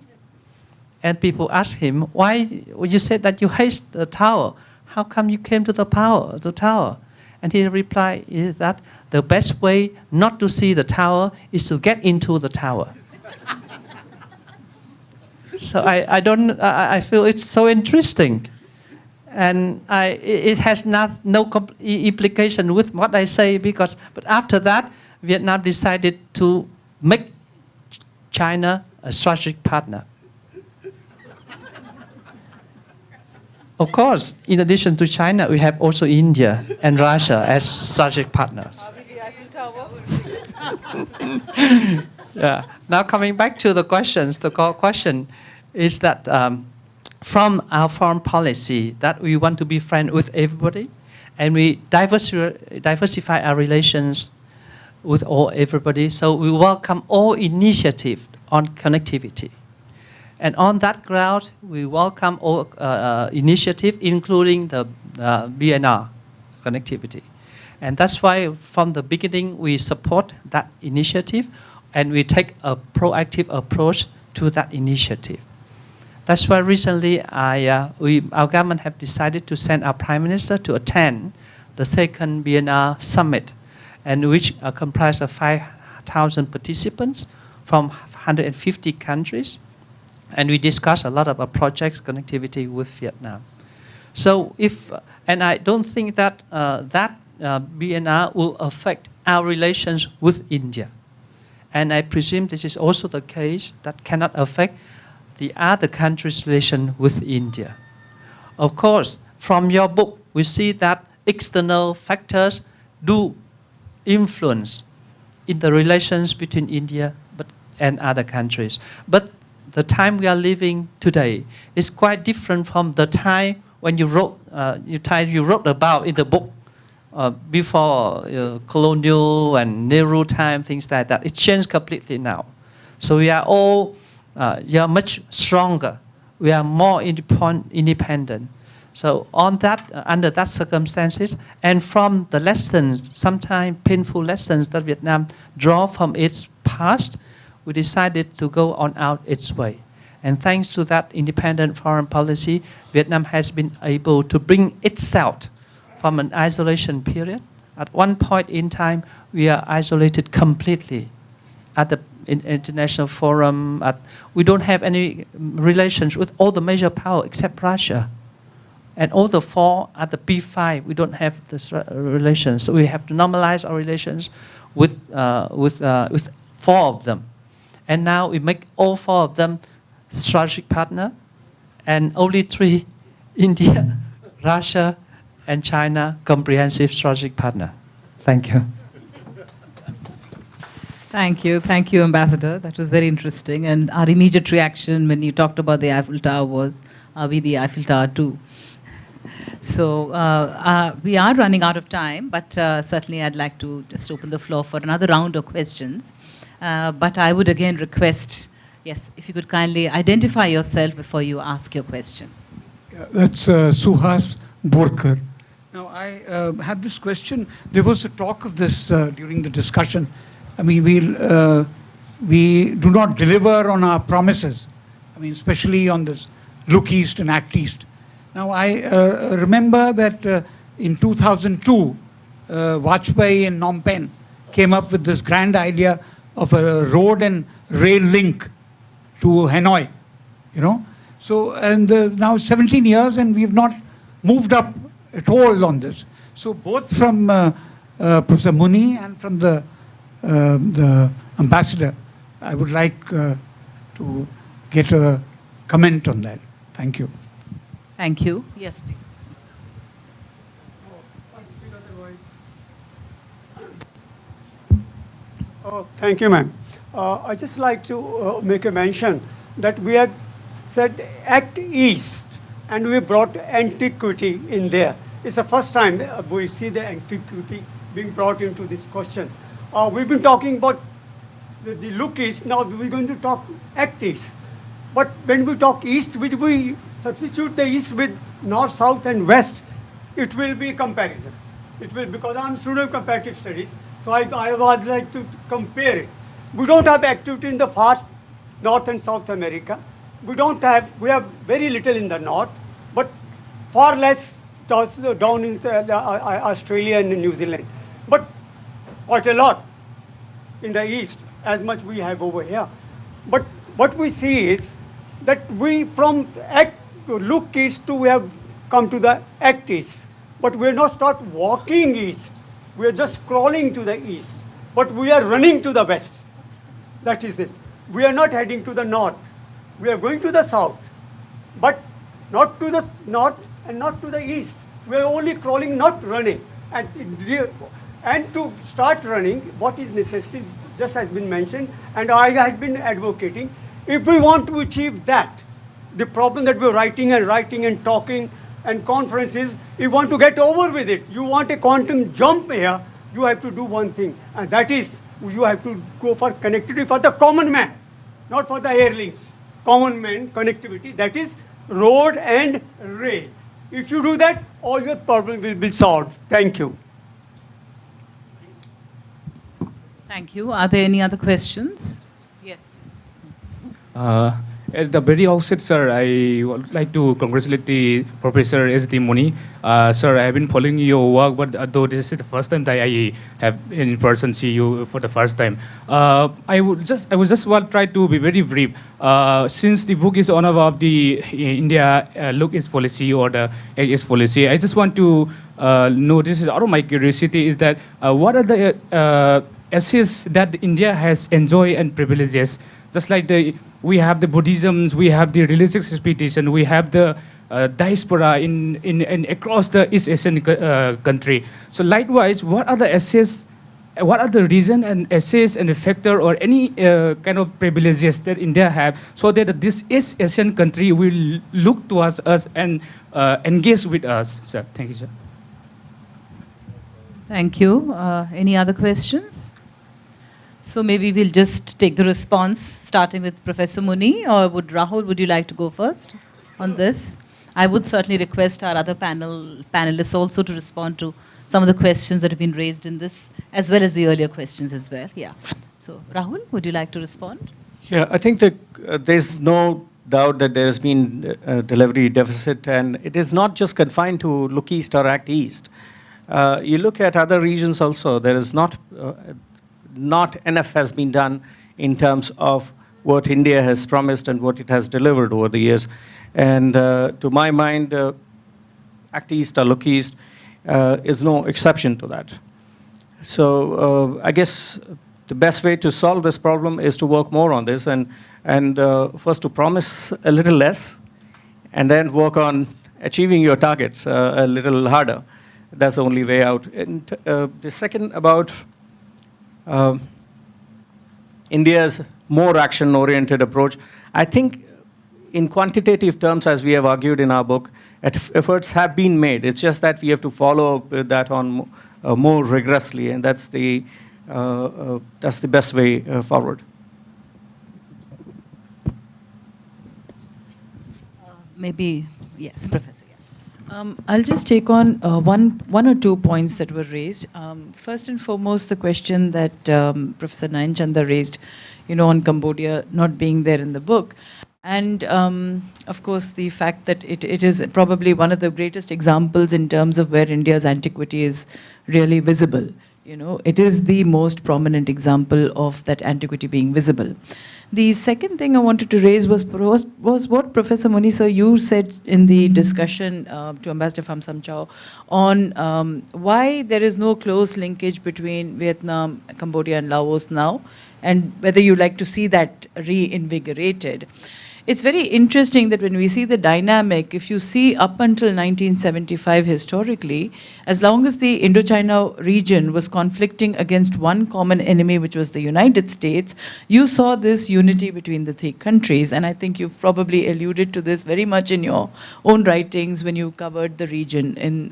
And people asked him, why you said that you hate the tower? How come you came to the tower? And he replied is that the best way not to see the tower is to get into the tower. So I feel it's so interesting. And it has no implication with what I say but after that, Vietnam decided to make China a strategic partner. Of course, in addition to China, we have also India and Russia as strategic partners. Yeah. Now coming back to the questions, the core question is that from our foreign policy that we want to be friends with everybody, and we diversify our relations with everybody. So we welcome all initiatives on connectivity. And on that ground, we welcome all initiatives, including the BNR connectivity. And that's why from the beginning, we support that initiative, and we take a proactive approach to that initiative. That's why recently our government have decided to send our Prime Minister to attend the second BNR summit, and which are comprised of 5,000 participants from 150 countries. And we discussed a lot about projects connectivity with Vietnam. So and I don't think that BNR will affect our relations with India. And I presume this is also the case that cannot affect the other countries' relation with India. Of course, from your book, we see that external factors do influence in the relations between India and other countries. But the time we are living today is quite different from the time when you wrote about in the book before colonial and Nehru time, things like that. It changed completely now. So we are all much stronger. We are more independent. So on that, under that circumstances, and from the lessons, sometimes painful lessons that Vietnam draw from its past, we decided to go on out its way. And thanks to that independent foreign policy, Vietnam has been able to bring itself from an isolation period. At one point in time, we are isolated completely at the international forum. We don't have any relations with all the major powers except Russia. And all the four at the P5, we don't have this relations. So we have to normalize our relations with 4 of them. And now we make all 4 of them strategic partner, and only 3, India, Russia, and China, comprehensive strategic partner. Thank you. Thank you, Ambassador. That was very interesting. And our immediate reaction when you talked about the Eiffel Tower was, are we the Eiffel Tower too? So we are running out of time, but certainly I'd like to just open the floor for another round of questions. But I would again request, yes, if you could kindly identify yourself before you ask your question. That's Suhas Borkar. Now, I had this question. There was a talk of this during the discussion. I mean, we do not deliver on our promises. I mean, especially on this Look East and Act East. Now, I remember that in 2002, Vajpayee in Phnom Penh came up with this grand idea of a road and rail link to Hanoi, you know. So, and now 17 years and we've not moved up at all on this. So both from Professor Muni and from the ambassador, I would like to get a comment on that. Thank you. Thank you. Yes, please. Oh, thank you, ma'am. I'd just like to make a mention that we have said Act East and we brought Antiquity in there. It's the first time we see the antiquity being brought into this question. We've been talking about the look east, now we're going to talk act east. But when we talk east, we substitute the east with north, south, and west, it will be comparison. It will, because I'm a student of comparative studies, so I would like to compare it. We don't have activity in the far North and South America. We have very little in the north, but far less down in Australia and New Zealand. But quite a lot in the east, as much we have over here. But what we see is that we from look east to we have come to the act east. But we are not start walking east. We are just crawling to the east. But we are running to the west. That is it. We are not heading to the north. We are going to the south. But not to the north and not to the east. We are only crawling, not running. And to start running, what is necessity, just has been mentioned, and I have been advocating, if we want to achieve that, the problem that we're writing and talking and conferences, you want to get over with it. You want a quantum jump here, you have to do one thing, and that is you have to go for connectivity for the common man, not for the airlings. Common man connectivity, that is road and rail. If you do that, all your problems will be solved. Thank you. Thank you. Are there any other questions? Yes, please. At the very outset, sir, I would like to congratulate the Professor S.D Muni. Sir, I have been following your work, but though this is the first time that I have in person see you for the first time, I would just want to try to be very brief. Since the book is on about the India look is policy or the act is policy, I just want to know, this is out of my curiosity, is that what are the essays that India has enjoyed and privileges, just like we have the Buddhisms, we have the religious expectation, we have the diaspora in across the East Asian country. So likewise, what are the essays, what are the reason and essays and the factor or any kind of privileges that India have, so that this East Asian country will look towards us and engage with us, sir? Thank you, sir. Thank you. Any other questions? So maybe we'll just take the response, starting with Professor Muni, or Rahul, would you like to go first on this? I would certainly request our other panelists also to respond to some of the questions that have been raised in this, as well as the earlier questions as well. Yeah. So Rahul, would you like to respond? Yeah, I think that there's no doubt that there's been a delivery deficit, and it is not just confined to look east or act east. You look at other regions also, there is not enough has been done in terms of what India has promised and what it has delivered over the years. And to my mind, act east or look east is no exception to that. So I guess the best way to solve this problem is to work more on this, and first to promise a little less, and then work on achieving your targets a little harder. That's the only way out. And the second about India's more action-oriented approach, I think in quantitative terms, as we have argued in our book, efforts have been made. It's just that we have to follow up with that on more rigorously, and that's the best way forward. Maybe, yes, Professor. I'll just take on one or two points that were raised. First and foremost, the question that Professor Nayan Chanda raised, on Cambodia not being there in the book. And of course, the fact that it is probably one of the greatest examples in terms of where India's antiquity is really visible. It is the most prominent example of that antiquity being visible. The second thing I wanted to raise was what Professor Muni, sir, you said in the discussion to Ambassador Pham Chau on why there is no close linkage between Vietnam, Cambodia and Laos now, and whether you like to see that reinvigorated. it's very interesting that when we see the dynamic, if you see up until 1975 historically, as long as the Indochina region was conflicting against one common enemy, which was the United States, you saw this unity between the three countries. And I think you've probably alluded to this very much in your own writings when you covered the region in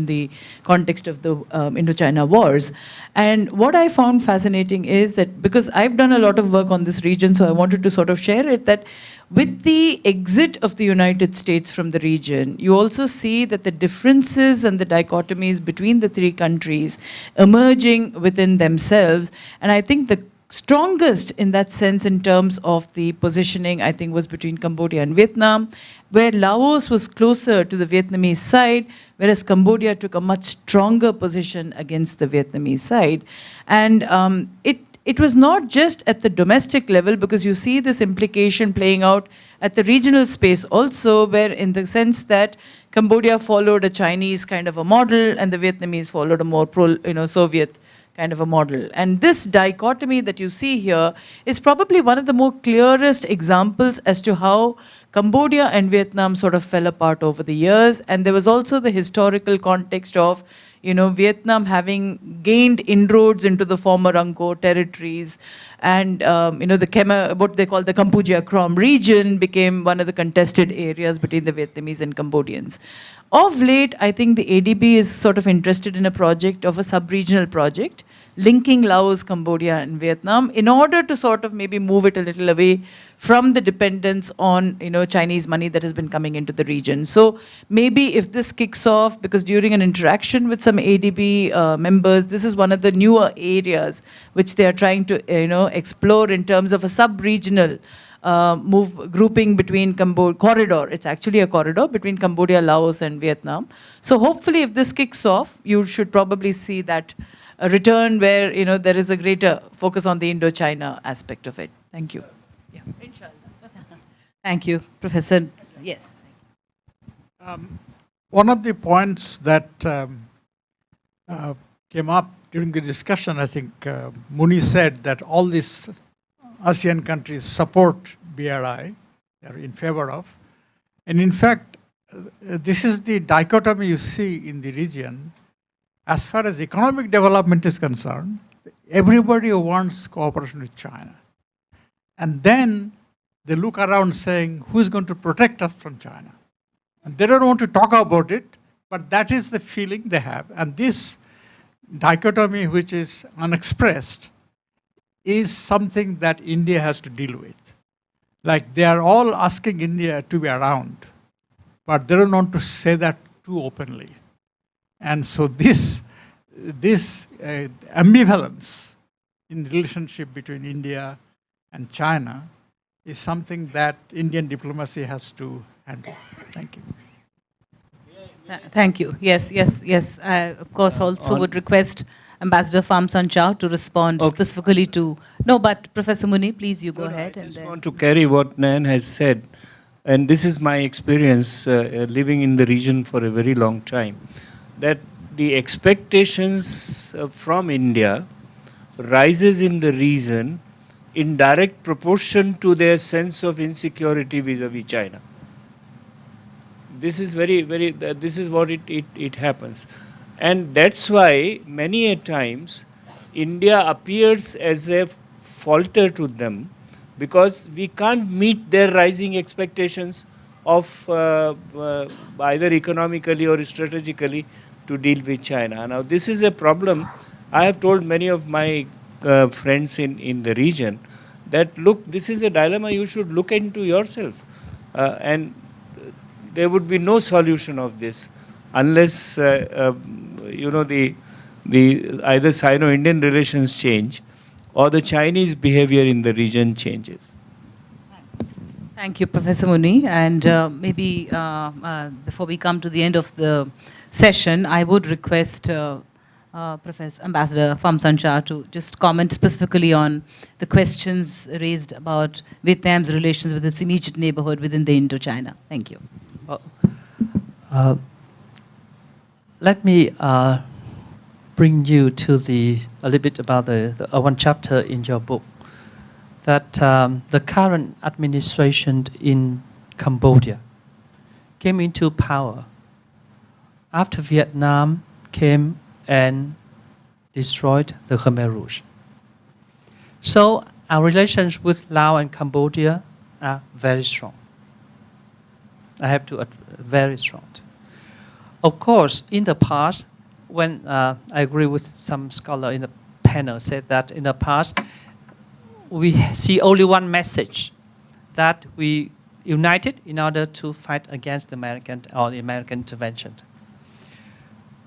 the context of the Indochina wars. And what I found fascinating is that, because I've done a lot of work on this region, so I wanted to sort of share it, that with the exit of the United States from the region, you also see that the differences and the dichotomies between the three countries emerging within themselves. And I think the strongest in that sense in terms of the positioning, I think, was between Cambodia and Vietnam, where Laos was closer to the Vietnamese side, whereas Cambodia took a much stronger position against the Vietnamese side. And it was not just at the domestic level, because you see this implication playing out at the regional space also, where in the sense that Cambodia followed a Chinese kind of a model and the Vietnamese followed a more Soviet kind of a model. And this dichotomy that you see here is probably one of the more clearest examples as to how Cambodia and Vietnam sort of fell apart over the years. And there was also the historical context of Vietnam having gained inroads into the former Angkor territories, and what they call the Kampuchea Krom region became one of the contested areas between the Vietnamese and Cambodians. Of late, I think the ADB is sort of interested in a project of a sub-regional project linking Laos, Cambodia, and Vietnam in order to sort of maybe move it a little away from the dependence on Chinese money that has been coming into the region. So maybe if this kicks off, because during an interaction with some ADB members, this is one of the newer areas which they are trying to explore in terms of a sub-regional grouping between corridor. It's actually a corridor between Cambodia, Laos, and Vietnam. So hopefully, if this kicks off, you should probably see that a return where there is a greater focus on the Indochina aspect of it. Thank you. Yeah. Inshallah. Thank you, Professor. Yes. One of the points that came up during the discussion, I think Muni said that all these ASEAN countries support BRI, they are in favor of. And in fact, this is the dichotomy you see in the region. As far as economic development is concerned, everybody wants cooperation with China. And then they look around saying, who is going to protect us from China? And they don't want to talk about it, but that is the feeling they have. And this dichotomy, which is unexpressed, is something that India has to deal with. Like, they are all asking India to be around, but they don't want to say that too openly. And so this ambivalence in the relationship between India and China is something that Indian diplomacy has to handle. Thank you. Thank you. Yes. I, of course, also would request Ambassador Pham Chau to respond specifically to... No, but Professor Muni, please, you go ahead. I just want to carry what Nayan has said. And this is my experience living in the region for a very long time. That the expectations from India rises in the region in direct proportion to their sense of insecurity vis-a-vis China. This is this is what it happens. And that's why many a times India appears as a falter to them, because we can't meet their rising expectations of either economically or strategically to deal with China. Now, this is a problem. I have told many of my friends in the region that, look, this is a dilemma you should look into yourself. And there would be no solution of this unless, the either Sino-Indian relations change or the Chinese behavior in the region changes. Thank you, Professor Muni. And maybe before we come to the end of the session, I would request Professor Ambassador Pham Chau to just comment specifically on the questions raised about Vietnam's relations with its immediate neighborhood within the Indochina. Thank you. Let me bring you to a little bit about the one chapter in your book. that the current administration in Cambodia came into power after Vietnam came and destroyed the Khmer Rouge. So our relations with Laos and Cambodia are very strong. I have to very strong. Of course, in the past, when I agree with some scholar in the panel said that in the past, we see only one message, that we united in order to fight against the American intervention.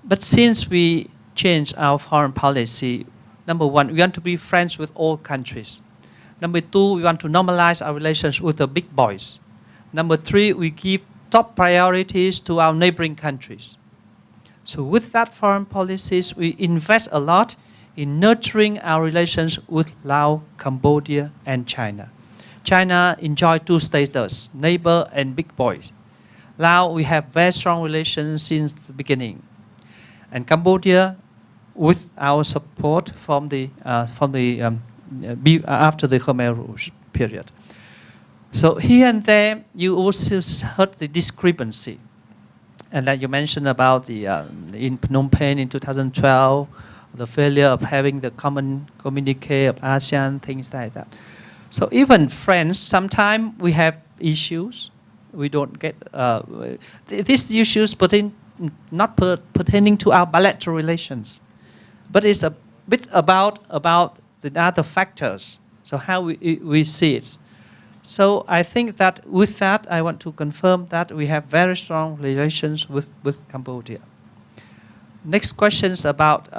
But since we changed our foreign policy, number one, we want to be friends with all countries. Number two, we want to normalize our relations with the big boys. Number three, we give top priorities to our neighboring countries. So with that foreign policies, we invest a lot in nurturing our relations with Laos, Cambodia, and China. China enjoys two status, neighbor and big boy. Laos, we have very strong relations since the beginning. And Cambodia, with our support from after the Khmer Rouge period. So here and there, you also heard the discrepancy. And like you mentioned about in Phnom Penh in 2012, the failure of having the common communique of ASEAN, things like that. So even friends, sometimes we have issues. We don't get, these issues not pertaining to our bilateral relations, but it's a bit about the other factors. So how we see it. So I think that with that, I want to confirm that we have very strong relations with Cambodia. Next question is about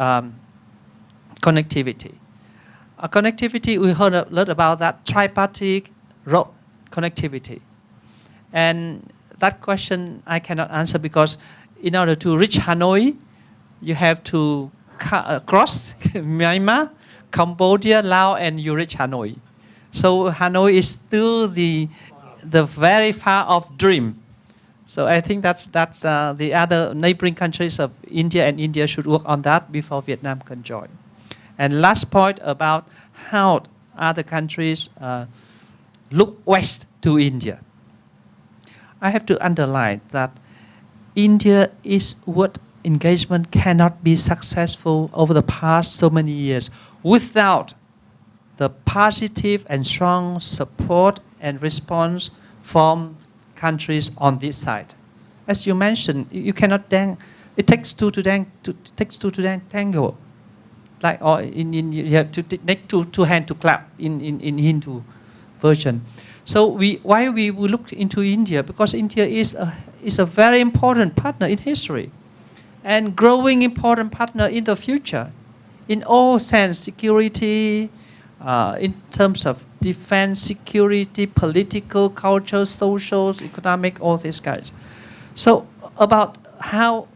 connectivity. Connectivity, we heard a lot about that tripartite road connectivity. And that question I cannot answer because in order to reach Hanoi, you have to cross Myanmar, Cambodia, Laos, and you reach Hanoi. So Hanoi is still the very far off dream. So I think that's the other neighboring countries of India, and India should work on that before Vietnam can join. And last point about how other countries look west to India. I have to underline that India is what engagement cannot be successful over the past so many years without the positive and strong support and response from countries on this side. As you mentioned, you cannot dance. It takes two to tango. Like, or you have to take two hands to clap in Hindu version. So why we look into India? Because India is a very important partner in history and growing important partner in the future in all sense, security, in terms of defense, security, political, culture, social, economic, all these guys. So about how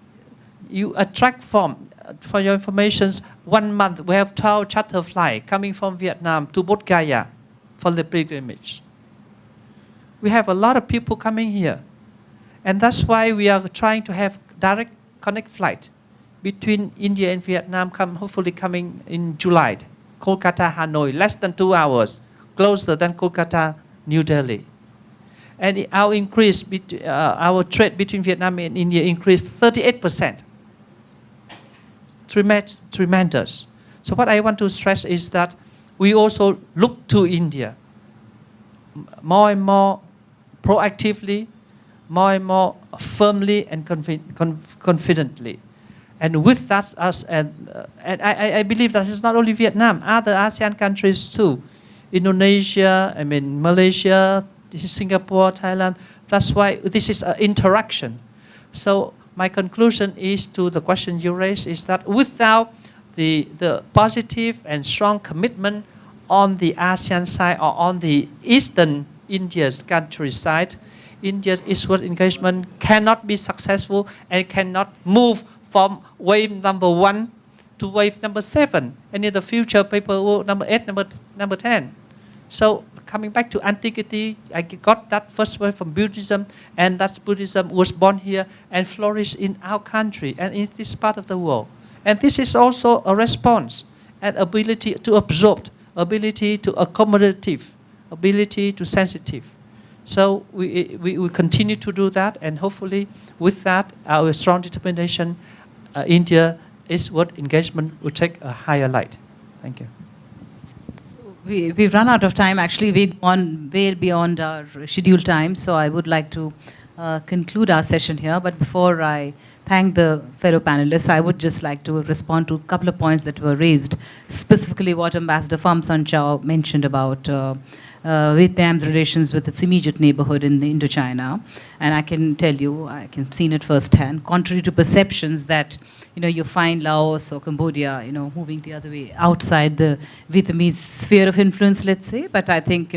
you attract for your information, 1 month we have 12 charter flights coming from Vietnam to Bodh Gaya for the pilgrimage. We have a lot of people coming here. And that's why we are trying to have direct connect flight between India and Vietnam, hopefully coming in July. Kolkata, Hanoi, less than 2 hours, closer than Kolkata, New Delhi. And our increase, our trade between Vietnam and India increased 38%. Tremendous. So what I want to stress is that we also look to India more and more proactively, more and more firmly and confidently. And with that, I believe that it's not only Vietnam, other ASEAN countries too. Indonesia, Malaysia, Singapore, Thailand. That's why this is an interaction. So my conclusion is to the question you raised is that without the positive and strong commitment on the ASEAN side or on the Eastern India's country side, India's eastward engagement cannot be successful and cannot move from wave number 1 to wave number 7. And in the future, people will number 8, number 10. So coming back to Antiquity, I got that first wave from Buddhism, and that Buddhism was born here and flourished in our country and in this part of the world. And this is also a response and ability to absorb ability to accommodative, ability to sensitive. So we continue to do that, and hopefully with that, our strong determination, India Eastward engagement will take a higher light. Thank you. We've run out of time. Actually, we've gone way beyond our scheduled time, so I would like to conclude our session here. But before I thank the fellow panelists, I would just like to respond to a couple of points that were raised, specifically what Ambassador Pham Chau mentioned about Vietnam's relations with its immediate neighborhood in the Indochina. And I can tell you, I can see it firsthand, contrary to perceptions that you find Laos or Cambodia, moving the other way outside the Vietnamese sphere of influence, let's say. But I think,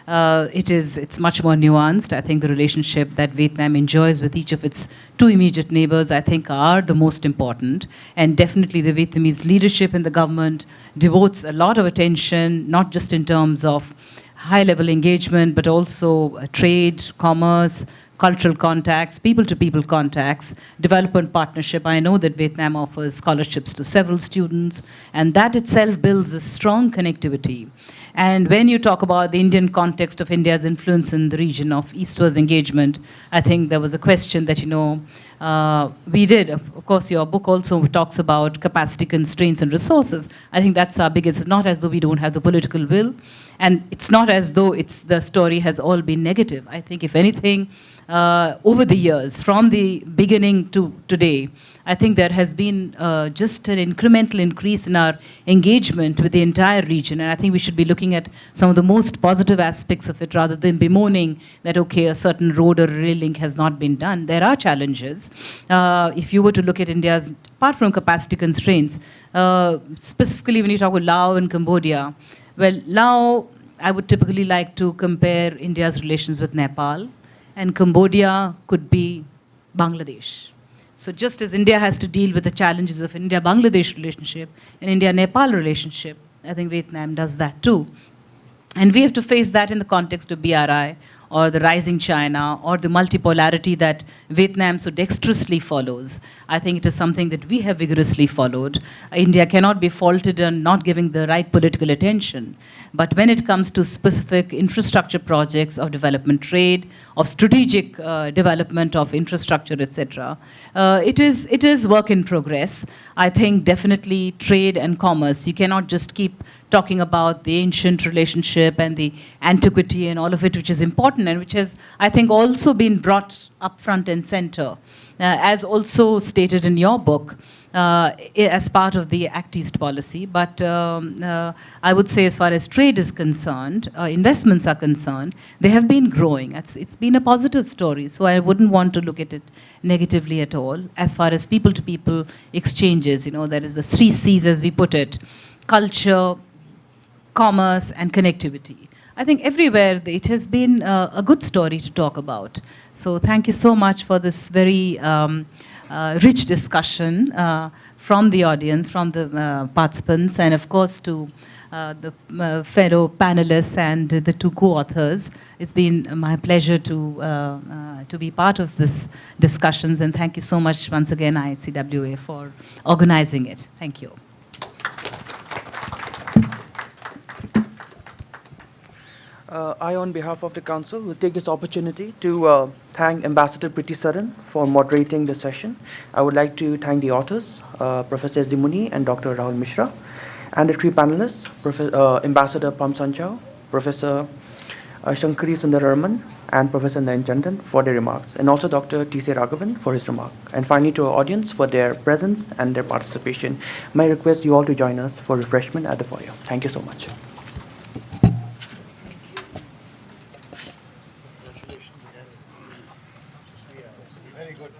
it's much more nuanced. I think the relationship that Vietnam enjoys with each of its two immediate neighbors, I think, are the most important. And definitely the Vietnamese leadership and the government devotes a lot of attention, not just in terms of high-level engagement, but also trade, commerce, cultural contacts, people-to-people contacts, development partnership. I know that Vietnam offers scholarships to several students, and that itself builds a strong connectivity. And when you talk about the Indian context of India's influence in the region of Eastward's engagement, I think there was a question that, we did. Of course, your book also talks about capacity constraints and resources. I think that's our biggest. It's not as though we don't have the political will, and it's not as though the story has all been negative. I think, if anything, over the years, from the beginning to today, I think there has been just an incremental increase in our engagement with the entire region, and I think we should be looking at some of the most positive aspects of it rather than bemoaning that, okay, a certain road or rail link has not been done. There are challenges. If you were to look at India's, apart from capacity constraints, specifically when you talk about Laos and Cambodia, well, Laos, I would typically like to compare India's relations with Nepal, and Cambodia could be Bangladesh. So just as India has to deal with the challenges of India-Bangladesh relationship and India-Nepal relationship, I think Vietnam does that too. And we have to face that in the context of BRI, or the rising China, or the multipolarity that Vietnam so dexterously follows. I think it is something that we have vigorously followed. India cannot be faulted on not giving the right political attention. But when it comes to specific infrastructure projects of development trade, of strategic development of infrastructure, etc., it is work in progress. I think definitely trade and commerce. You cannot just keep talking about the ancient relationship and the antiquity and all of it, which is important and which has, I think, also been brought up front and center, as also stated in your book, as part of the Act East policy. But I would say, as far as trade is concerned, investments are concerned, they have been growing. It's been a positive story, so I wouldn't want to look at it negatively at all. As far as people-to-people exchanges, there is the 3 C's, as we put it: culture, commerce, and connectivity. I think everywhere it has been a good story to talk about. So thank you so much for this very rich discussion from the audience, from the participants, and of course to the fellow panelists and the 2 co-authors. It's been my pleasure to be part of this discussions, and thank you so much once again, ICWA, for organizing it. Thank you. I, on behalf of the Council, will take this opportunity to thank Ambassador Preeti Saran for moderating the session. I would like to thank the authors, Professor S.D Muni and Dr. Rahul Mishra, and the 3 panelists, Ambassador Pham Chau, Professor Shankari Sundararaman, and Professor Nayan Chanda for their remarks, and also Dr. T.C. Raghavan for his remark. And finally, to our audience for their presence and their participation. May I request you all to join us for refreshment at the foyer. Thank you so much. Very good.